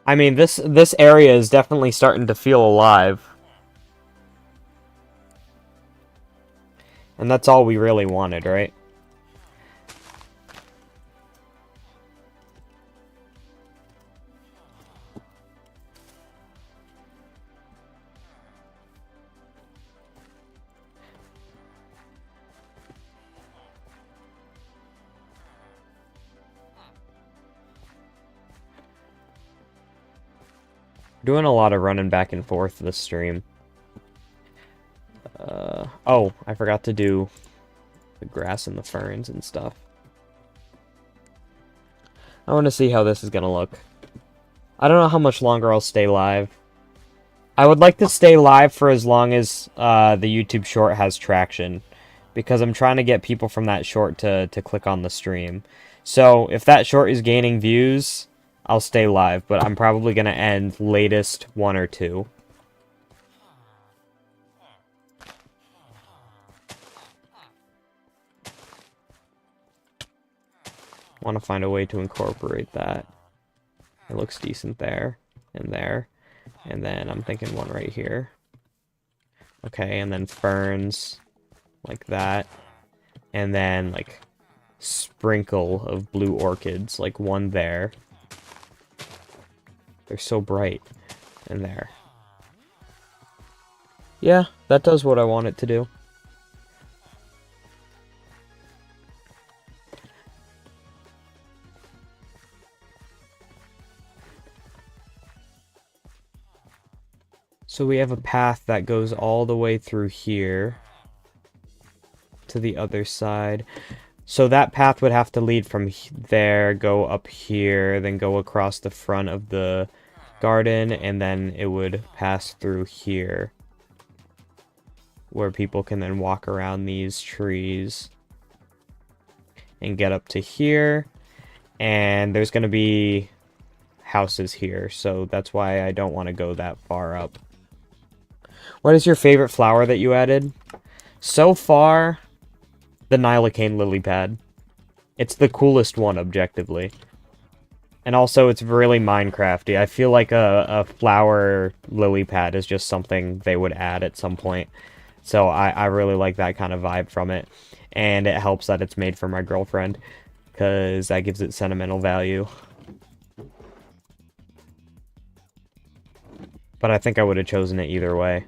I mean, this area is definitely starting to feel alive. And that's all we really wanted, right? Doing a lot of running back and forth this stream. Oh, I forgot to do the grass and the ferns and stuff. I want to see how this is gonna look. I don't know how much longer I'll stay live. I would like to stay live for as long as the YouTube short has traction, because I'm trying to get people from that short to click on the stream. So if that short is gaining views, I'll stay live, but I'm probably going to end latest 1 or 2. Want to find a way to incorporate that. It looks decent there, and there. And then I'm thinking one right here. Okay, and then ferns, like that. And then, like, sprinkle of blue orchids, like one there. They're so bright. And there. Yeah, that does what I want it to do. So we have a path that goes all the way through here to the other side. So that path would have to lead from there, go up here, then go across the front of the garden, and then it would pass through here, where people can then walk around these trees and get up to here. And there's going to be houses here, so that's why I don't want to go that far up. What is your favorite flower that you added? So far, the Nilacane lily pad. It's the coolest one, objectively. And also, it's really Minecrafty. I feel like a flower lily pad is just something they would add at some point. So I really like that kind of vibe from it. And it helps that it's made for my girlfriend, because that gives it sentimental value. But I think I would have chosen it either way.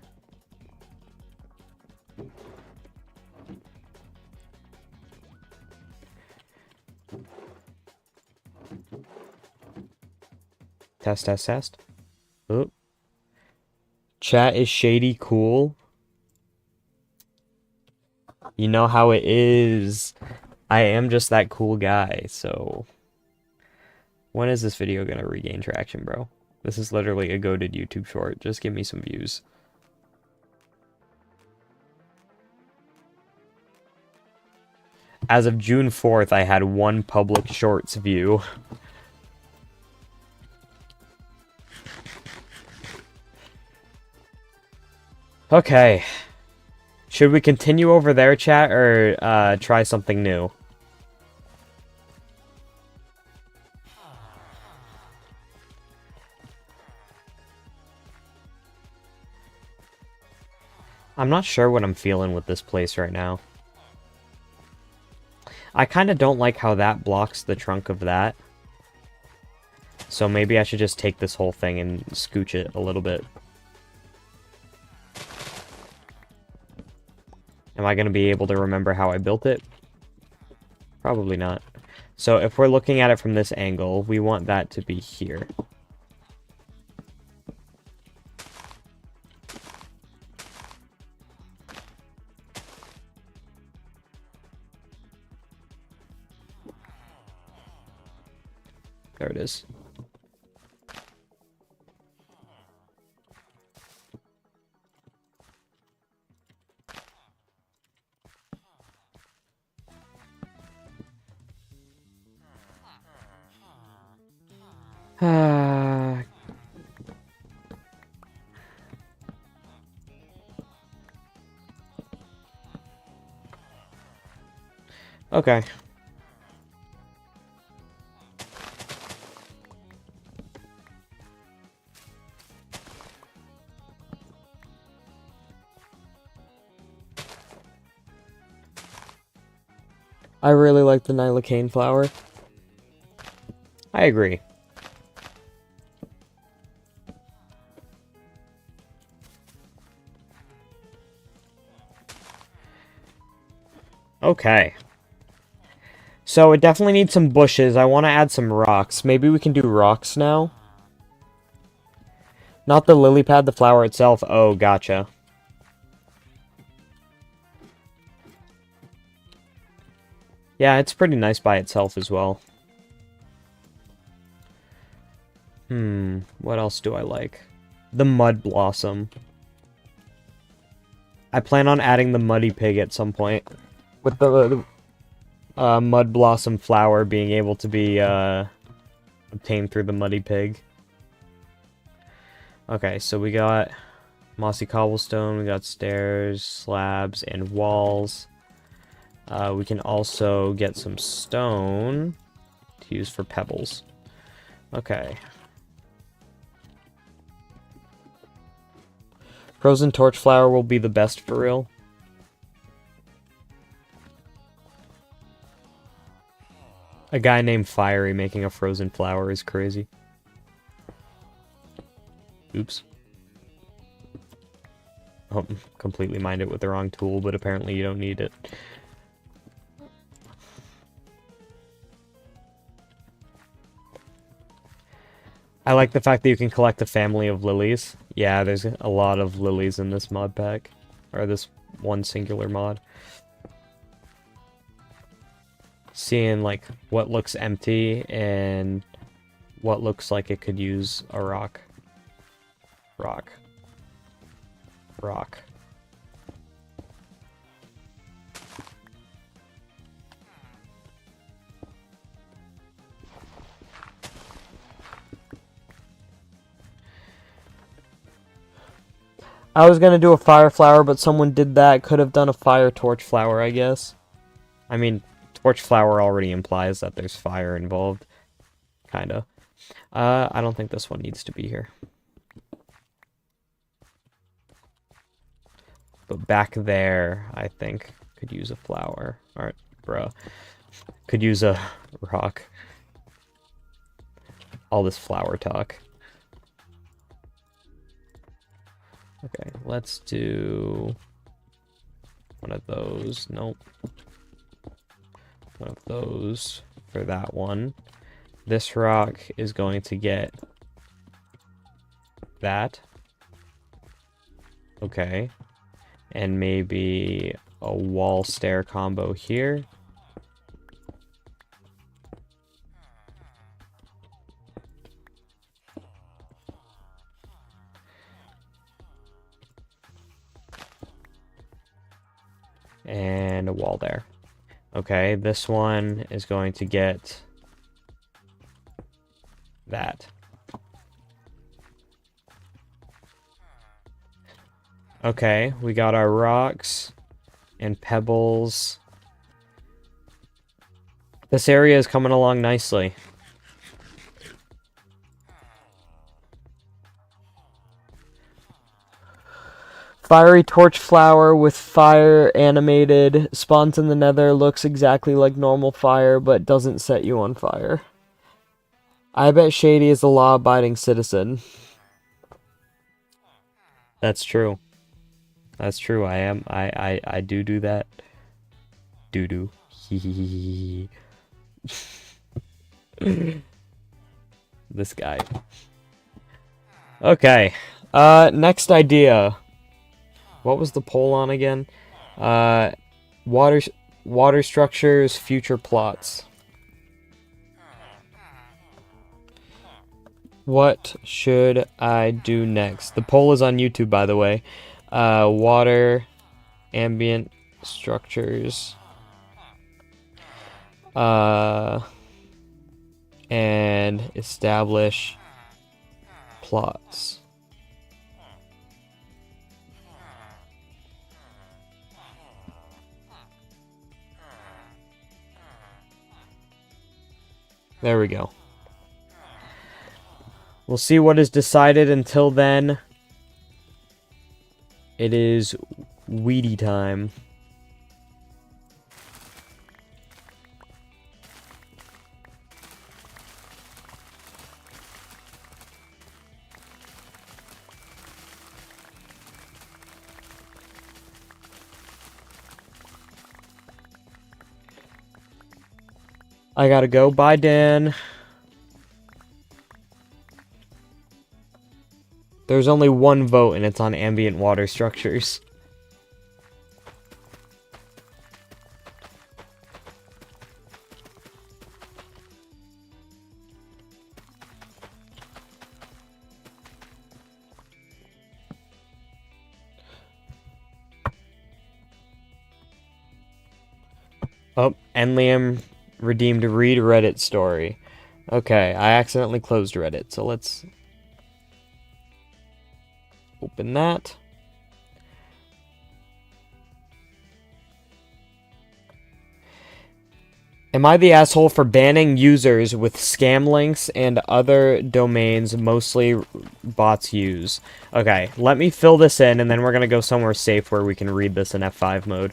Test, test, test. Oop. Chat is shady cool. You know how it is. I am just that cool guy, so... When is this video gonna regain traction, bro? This is literally a goated YouTube short. Just give me some views. As of June 4th, I had 1 public shorts view. Okay. Should we continue over there, chat, or try something new? I'm not sure what I'm feeling with this place right now. I kind of don't like how that blocks the trunk of that. So maybe I should just take this whole thing and scooch it a little bit. Am I going to be able to remember how I built it? Probably not. So if we're looking at it from this angle, we want that to be here. There it is. Okay. I really like the Nilacane flower. I agree. Okay. So it definitely needs some bushes. I want to add some rocks. Maybe we can do rocks now? Not the lily pad, the flower itself. Oh, gotcha. Yeah, it's pretty nice by itself as well. What else do I like? The mud blossom. I plan on adding the muddy pig at some point. With the mud blossom flower being able to be obtained through the muddy pig. Okay, so we got mossy cobblestone, we got stairs, slabs, and walls. We can also get some stone to use for pebbles. Okay. Frozen torch flower will be the best for real. A guy named Fiery making a frozen flower is crazy. Oops. Oh, completely mined it with the wrong tool, but apparently you don't need it. I like the fact that you can collect a family of lilies. Yeah, there's a lot of lilies in this mod pack. Or this one singular mod. Seeing, like, what looks empty and what looks like it could use a rock. Rock. Rock. I was gonna do a fire flower, but someone did that. Could have done a fire torch flower, I guess. I mean, torch flower already implies that there's fire involved. Kinda. I don't think this one needs to be here. But back there, I think, could use a flower. Alright, bro. Could use a rock. All this flower talk. Okay, let's do one of those. Nope. One of those for that one. This rock is going to get that. Okay. And maybe a wall stair combo here. And a wall there. Okay, this one is going to get that. Okay, we got our rocks and pebbles. This area is coming along nicely. Fiery torch flower with fire animated. Spawns in the nether. Looks exactly like normal fire, but doesn't set you on fire. I bet Shady is a law-abiding citizen. That's true. That's true. I am. I do that. Do. This guy. Okay. Next idea. What was the poll on again? Water structures, future plots. What should I do next? The poll is on YouTube, by the way. Water, ambient structures, and establish plots. There we go. We'll see what is decided. Until then, it is weedy time. I gotta go. Bye, Dan. There's only one vote, and it's on ambient water structures. Oh, and Liam redeemed a read Reddit story. Okay, I accidentally closed Reddit, so let's open that. Am I the asshole for banning users with scam links and other domains mostly bots use? Okay, let me fill this in, and then we're going to go somewhere safe where we can read this in F5 mode.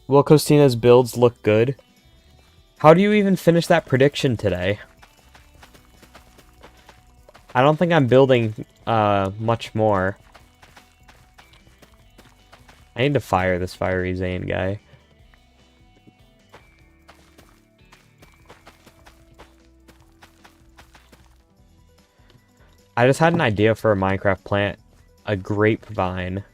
Will Costina's builds look good? How do you even finish that prediction today? I don't think I'm building much more. I need to fire this Fiery Zane guy. I just had an idea for a Minecraft plant. A grapevine.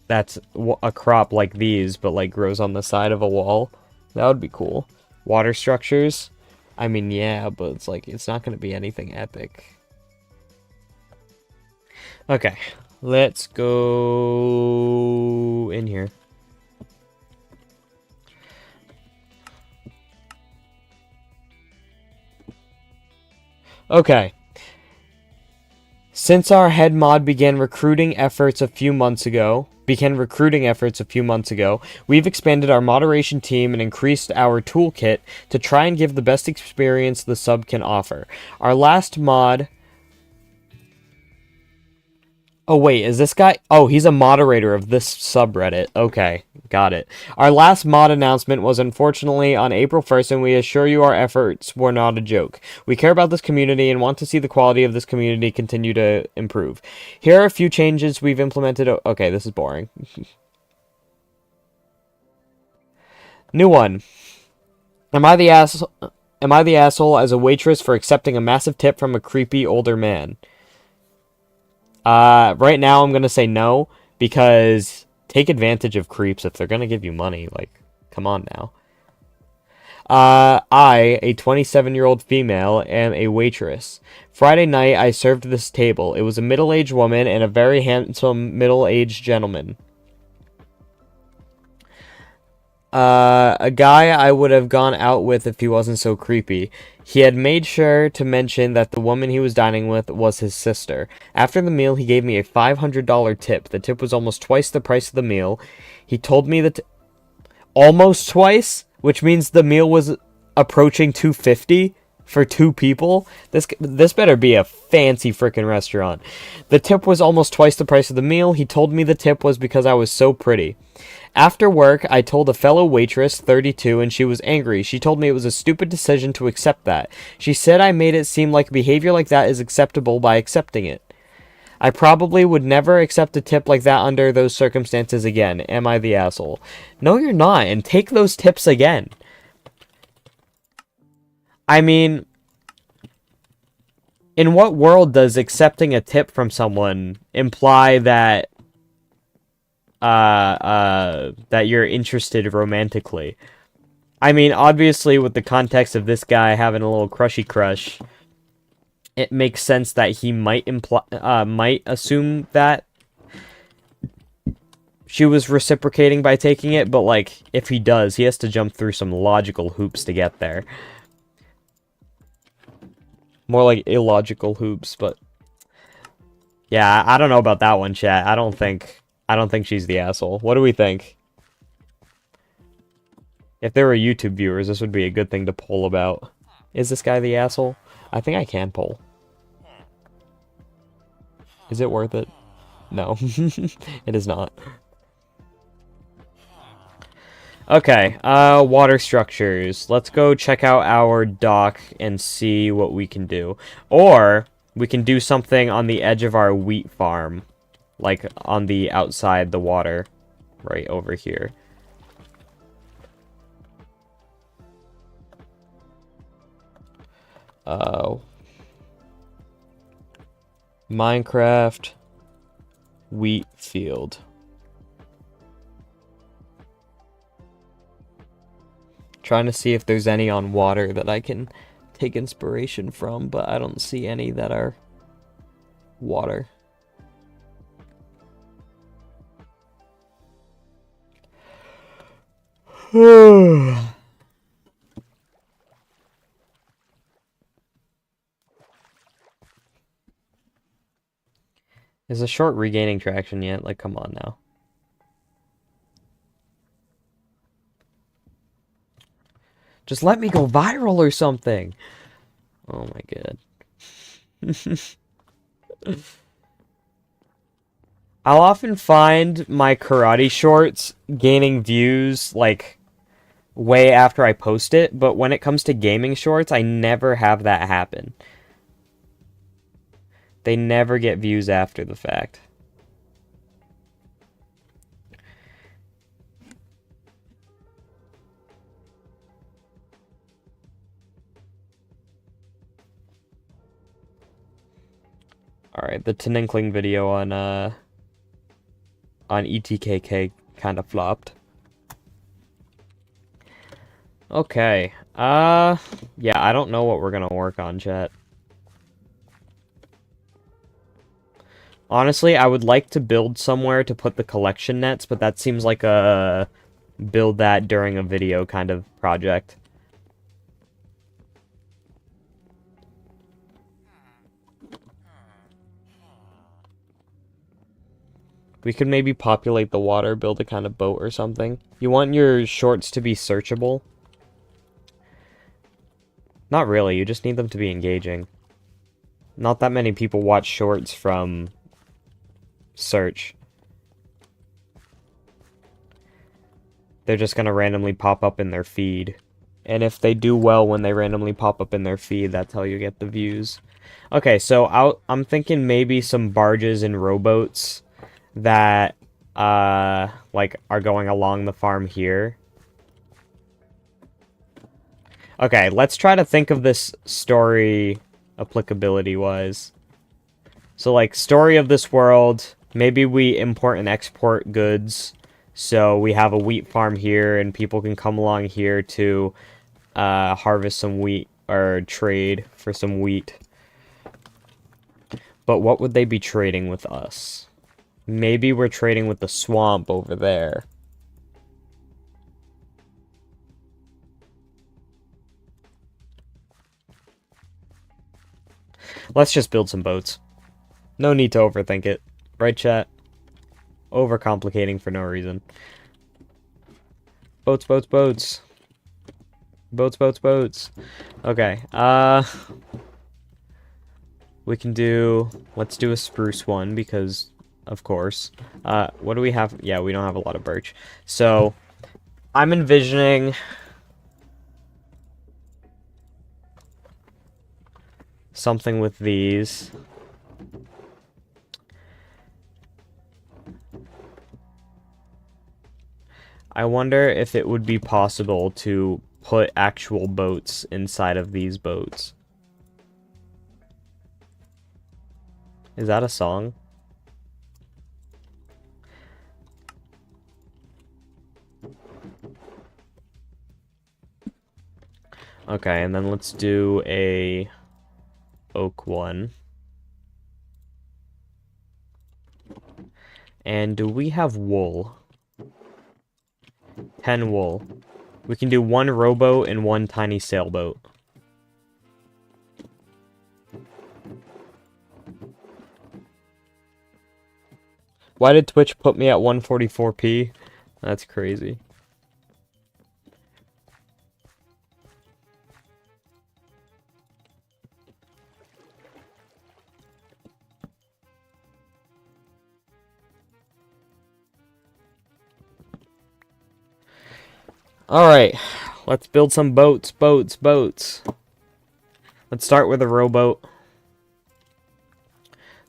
That's a crop like these, but like grows on the side of a wall. That would be cool. Water structures. I mean, yeah, but it's like, it's not going to be anything epic. Okay, let's go in here. Okay. Since our head mod began recruiting efforts a few months ago, began recruiting efforts a few months ago. We've expanded our moderation team and increased our toolkit to try and give the best experience the sub can offer. Our last mod... Oh, wait, is this guy... Oh, he's a moderator of this subreddit. Okay, got it. Our last mod announcement was unfortunately on April 1st, and we assure you our efforts were not a joke. We care about this community and want to see the quality of this community continue to improve. Here are a few changes we've implemented... Okay, this is boring. New one. Am I the asshole as a waitress for accepting a massive tip from a creepy older man? Right now I'm gonna say no, because take advantage of creeps if they're gonna give you money. Like, come on now. I, a 27-year-old female, am a waitress. Friday night, I served this table. It was a middle-aged woman and a very handsome middle-aged gentleman. A guy I would have gone out with if he wasn't so creepy. He had made sure to mention that the woman he was dining with was his sister. After the meal, he gave me a $500 tip. The tip was almost twice the price of the meal. He told me that... Almost twice? Which means the meal was approaching $250 for 2 people? This better be a fancy frickin' restaurant. The tip was almost twice the price of the meal. He told me the tip was because I was so pretty. After work, I told a fellow waitress, 32, and she was angry. She told me it was a stupid decision to accept that. She said I made it seem like behavior like that is acceptable by accepting it. I probably would never accept a tip like that under those circumstances again. Am I the asshole? No, you're not, and take those tips again. I mean, in what world does accepting a tip from someone imply that that you're interested romantically? I mean, obviously, with the context of this guy having a little crushy crush, it makes sense that he might assume that she was reciprocating by taking it, but, like, if he does, he has to jump through some logical hoops to get there. More like illogical hoops, but... Yeah, I don't know about that one, chat. I don't think she's the asshole. What do we think? If there were YouTube viewers, this would be a good thing to poll about. Is this guy the asshole? I think I can poll. Is it worth it? No. It is not. Okay, water structures. Let's go check out our dock and see what we can do. Or, we can do something on the edge of our wheat farm. Like, on the outside, the water. Right over here. Minecraft wheat field. Trying to see if there's any on water that I can take inspiration from, but I don't see any that are water. Is the short regaining traction yet? Like, come on now. Just let me go viral or something. Oh my god. I'll often find my karate shorts gaining views, like, way after I post it, but when it comes to gaming shorts, I never have that happen. They never get views after the fact. Alright, the Tininkling video on ETKK kind of flopped. Okay, yeah, I don't know what we're gonna work on, chat. Honestly, I would like to build somewhere to put the collection nets, but that seems like a build that during a video kind of project. We could maybe populate the water, build a kind of boat or something. You want your shorts to be searchable? Not really, you just need them to be engaging. Not that many people watch shorts from search. They're just gonna randomly pop up in their feed. And if they do well when they randomly pop up in their feed, that's how you get the views. Okay, so I'm thinking maybe some barges and rowboats that, like, are going along the farm here. Okay, let's try to think of this story applicability-wise. So, like, story of this world, maybe we import and export goods. So we have a wheat farm here, and people can come along here to harvest some wheat, or trade for some wheat. But what would they be trading with us? Maybe we're trading with the swamp over there. Let's just build some boats. No need to overthink it. Right, chat? Overcomplicating for no reason. Boats, boats, boats. Boats, boats, boats. Okay, we can do... Let's do a spruce one, because... Of course. What do we have? Yeah, we don't have a lot of birch. So, I'm envisioning... something with these. I wonder if it would be possible to put actual boats inside of these boats. Is that a song? Okay, and then let's do a oak one. And do we have wool? 10 wool. We can do 1 rowboat and 1 tiny sailboat. Why did Twitch put me at 144p? That's crazy. Alright, let's build some boats, boats, boats. Let's start with a rowboat.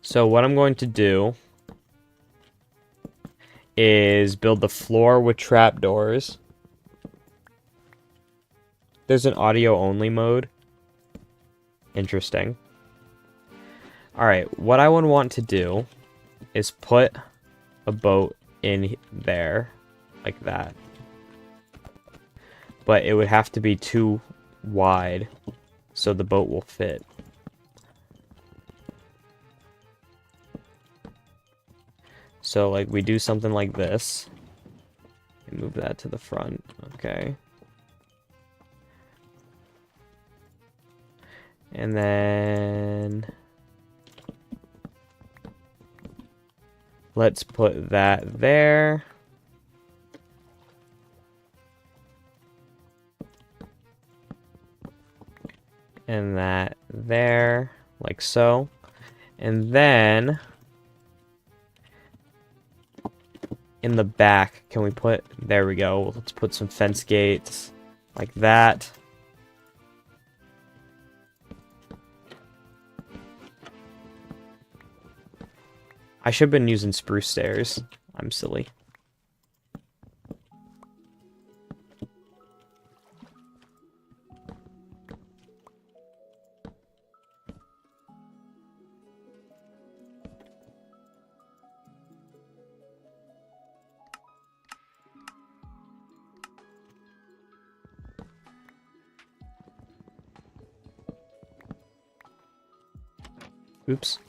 So what I'm going to do is build the floor with trapdoors. There's an audio-only mode. Interesting. Alright, what I would want to do is put a boat in there, like that. But it would have to be too wide, so the boat will fit. So, like, we do something like this. Move that to the front. Okay. And then... let's put that there. And that there, like so. And then, in the back, can we put, there we go, let's put some fence gates, like that. I should have been using spruce stairs. I'm silly. Oops.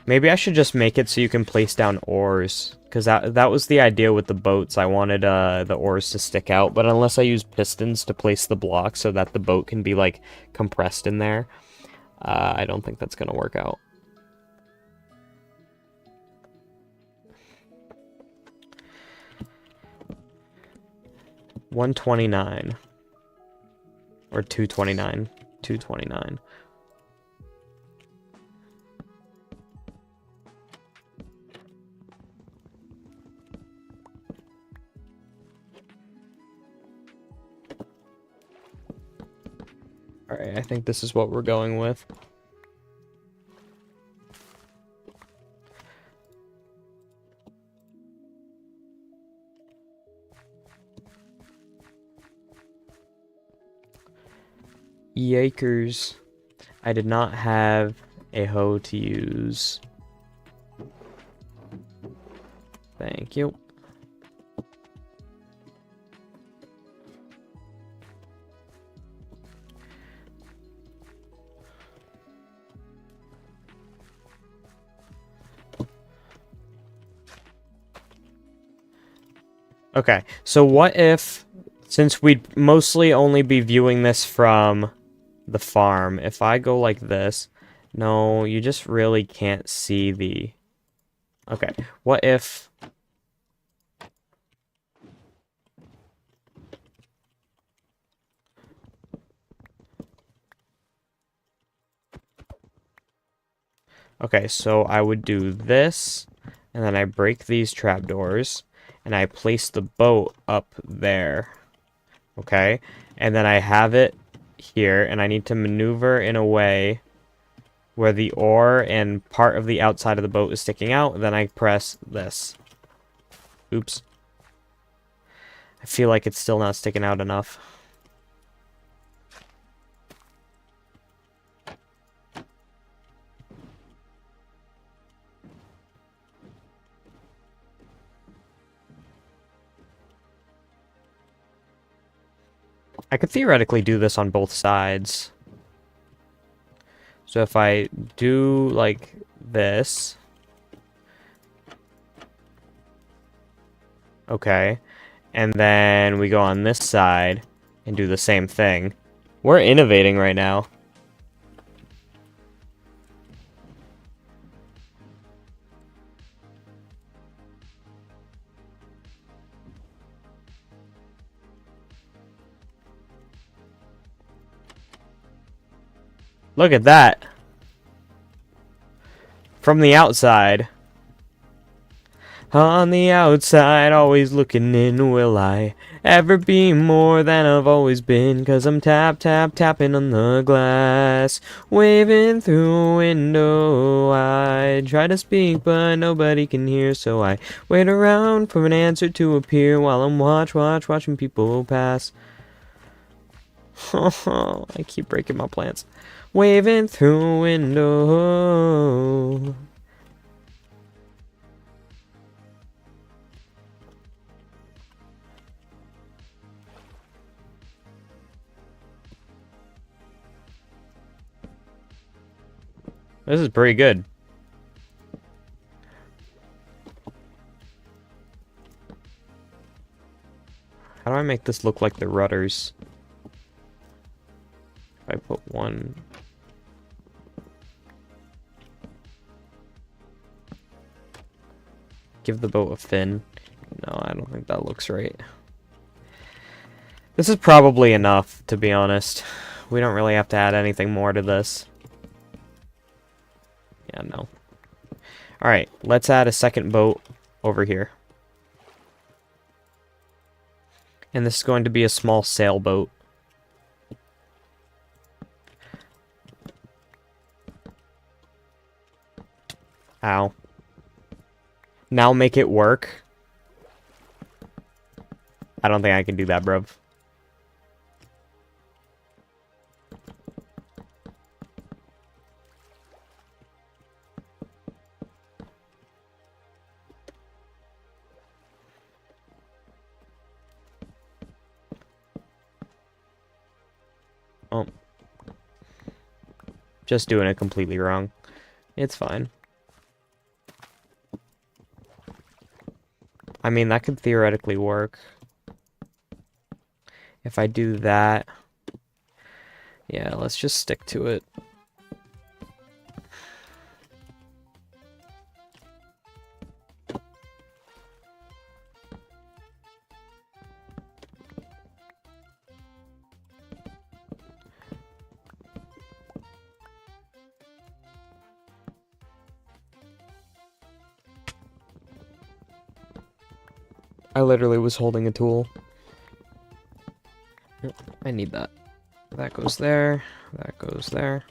Maybe I should just make it so you can place down oars. Because that was the idea with the boats. I wanted the oars to stick out. But unless I use pistons to place the block so that the boat can be, like, compressed in there, I don't think that's going to work out. $129. Or $229. $229. Alright, I think this is what we're going with. Yikers. I did not have a hoe to use. Thank you. Okay, so what if, since we'd mostly only be viewing this from the farm, if I go like this, no, you just really can't see the, okay, what if, okay, so I would do this, and then I break these trapdoors, and I place the boat up there, okay, and then I have it here, and I need to maneuver in a way where the oar and part of the outside of the boat is sticking out, then I press this. Oops. I feel like it's still not sticking out enough. I could theoretically do this on both sides. So if I do like this, okay, and then we go on this side and do the same thing. We're innovating right now. Look at that. From the outside. On the outside, always looking in, will I ever be more than I've always been? 'Cause I'm tapping on the glass, waving through a window. I try to speak, but nobody can hear, so I wait around for an answer to appear while I'm watching people pass. I keep breaking my plants. Waving through a window. This is pretty good. How do I make this look like the rudders? If I put one... Give the boat a fin. No, I don't think that looks right. This is probably enough, to be honest. We don't really have to add anything more to this. Yeah, no. Alright, let's add a second boat over here. And this is going to be a small sailboat. Ow. Now make it work. I don't think I can do that, bruv. Oh. Just doing it completely wrong. It's fine. I mean, that could theoretically work. If I do that... Yeah, let's just stick to it. I literally was holding a tool. I need that. That goes there. That goes there.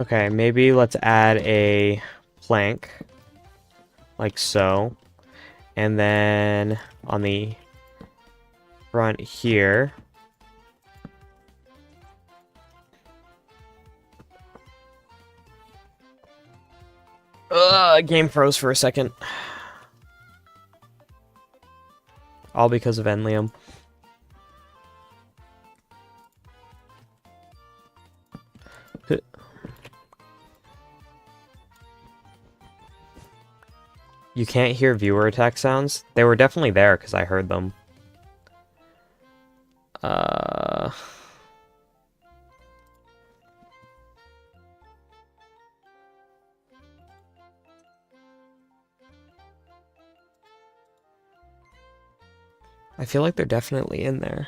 Okay, maybe let's add a plank, like so, and then on the front here, game froze for a second, all because of Enlium. You can't hear viewer attack sounds? They were definitely there because I heard them. I feel like they're definitely in there.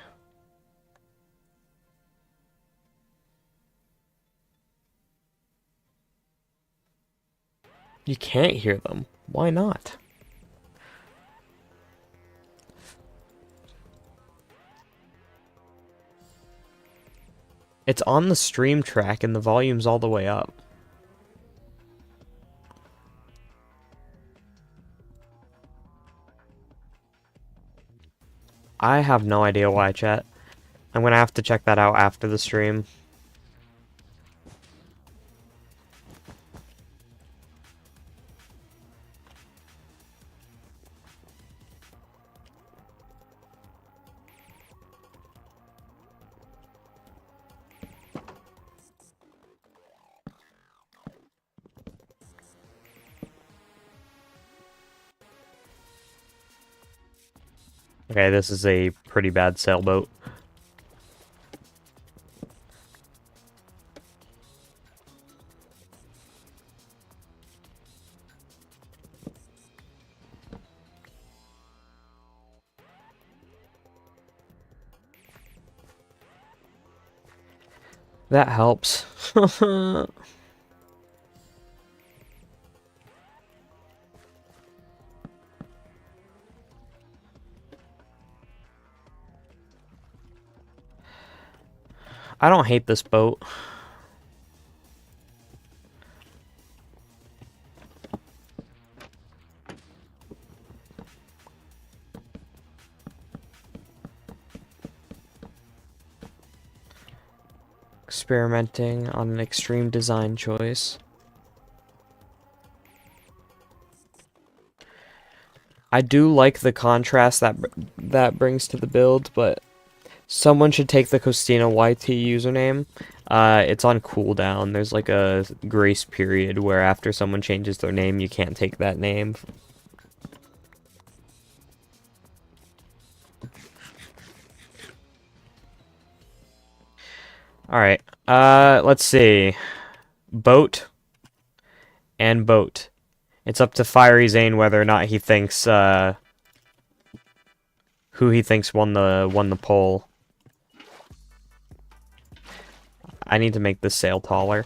You can't hear them. Why not? It's on the stream track and the volume's all the way up. I have no idea why, chat. I'm gonna have to check that out after the stream. Okay, this is a pretty bad sailboat. That helps. I don't hate this boat. Experimenting on an extreme design choice. I do like the contrast that brings to the build, but someone should take the Costina YT username. It's on cooldown. There's like a grace period where after someone changes their name, you can't take that name. Alright, let's see. Boat and boat. It's up to Fiery Zane whether or not he thinks, who he thinks won the poll. I need to make this sail taller.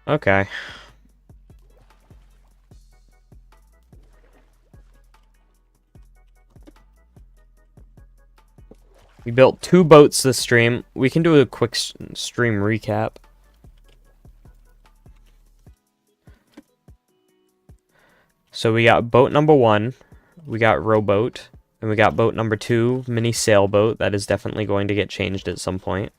Okay. We built 2 boats this stream. We can do a quick stream recap. So we got boat number 1, we got rowboat, and we got boat number 2, mini sailboat. That is definitely going to get changed at some point.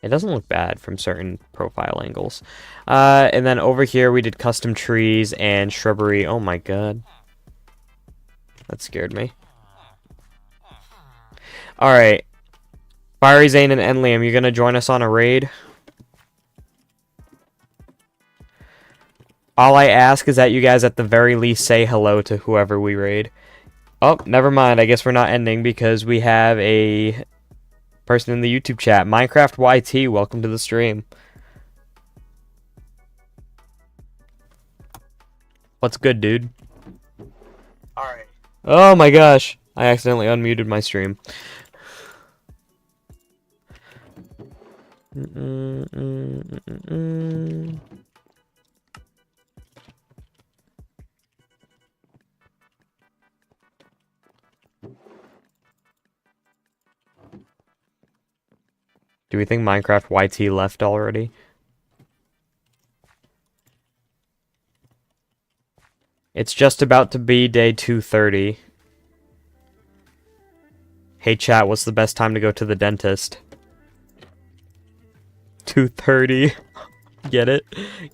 It doesn't look bad from certain profile angles. And then over here we did custom trees and shrubbery. Oh my god. That scared me. Alright. Fiery Zane and Enliam, you gonna join us on a raid? All I ask is that you guys at the very least say hello to whoever we raid. Oh, never mind. I guess we're not ending because we have a person in the YouTube chat. Minecraft YT, welcome to the stream. What's good, dude? Alright. Oh my gosh. I accidentally unmuted my stream. Do we think Minecraft YT left already? It's just about to be day 230. Hey chat, what's the best time to go to the dentist? 2:30. Get it?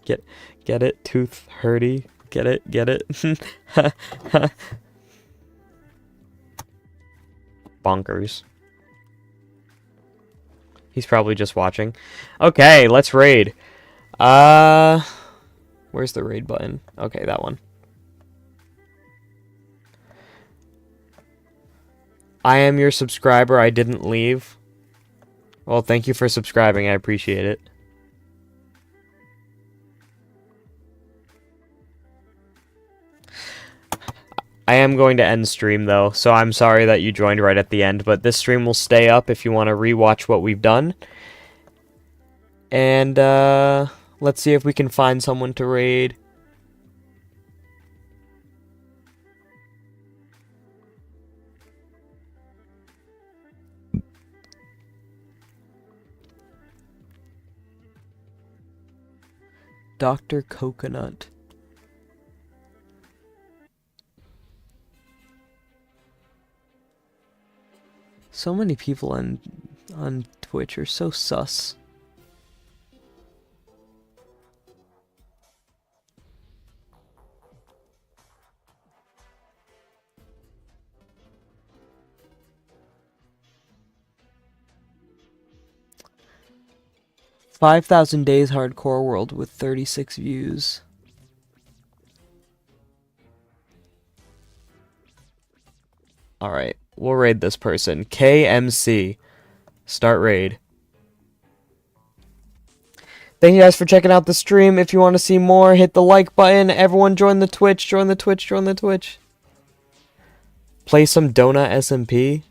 Get it? 2:30. Get it? Get it? Bonkers. He's probably just watching. Okay, let's raid. Where's the raid button? Okay, that one. I am your subscriber. I didn't leave. Well, thank you for subscribing. I appreciate it. I am going to end stream, though, so I'm sorry that you joined right at the end, but this stream will stay up if you want to rewatch what we've done. And, let's see if we can find someone to raid. Dr. Coconut. So many people on Twitch are so sus. "5,000 Days Hardcore World" with 36 views. Alright, we'll raid this person. KMC. Start raid. Thank you guys for checking out the stream. If you want to see more, hit the like button. Everyone join the Twitch, join the Twitch, join the Twitch. Play some Donut SMP.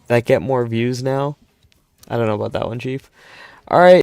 That get more views now? I don't know about that one, Chief. Alright.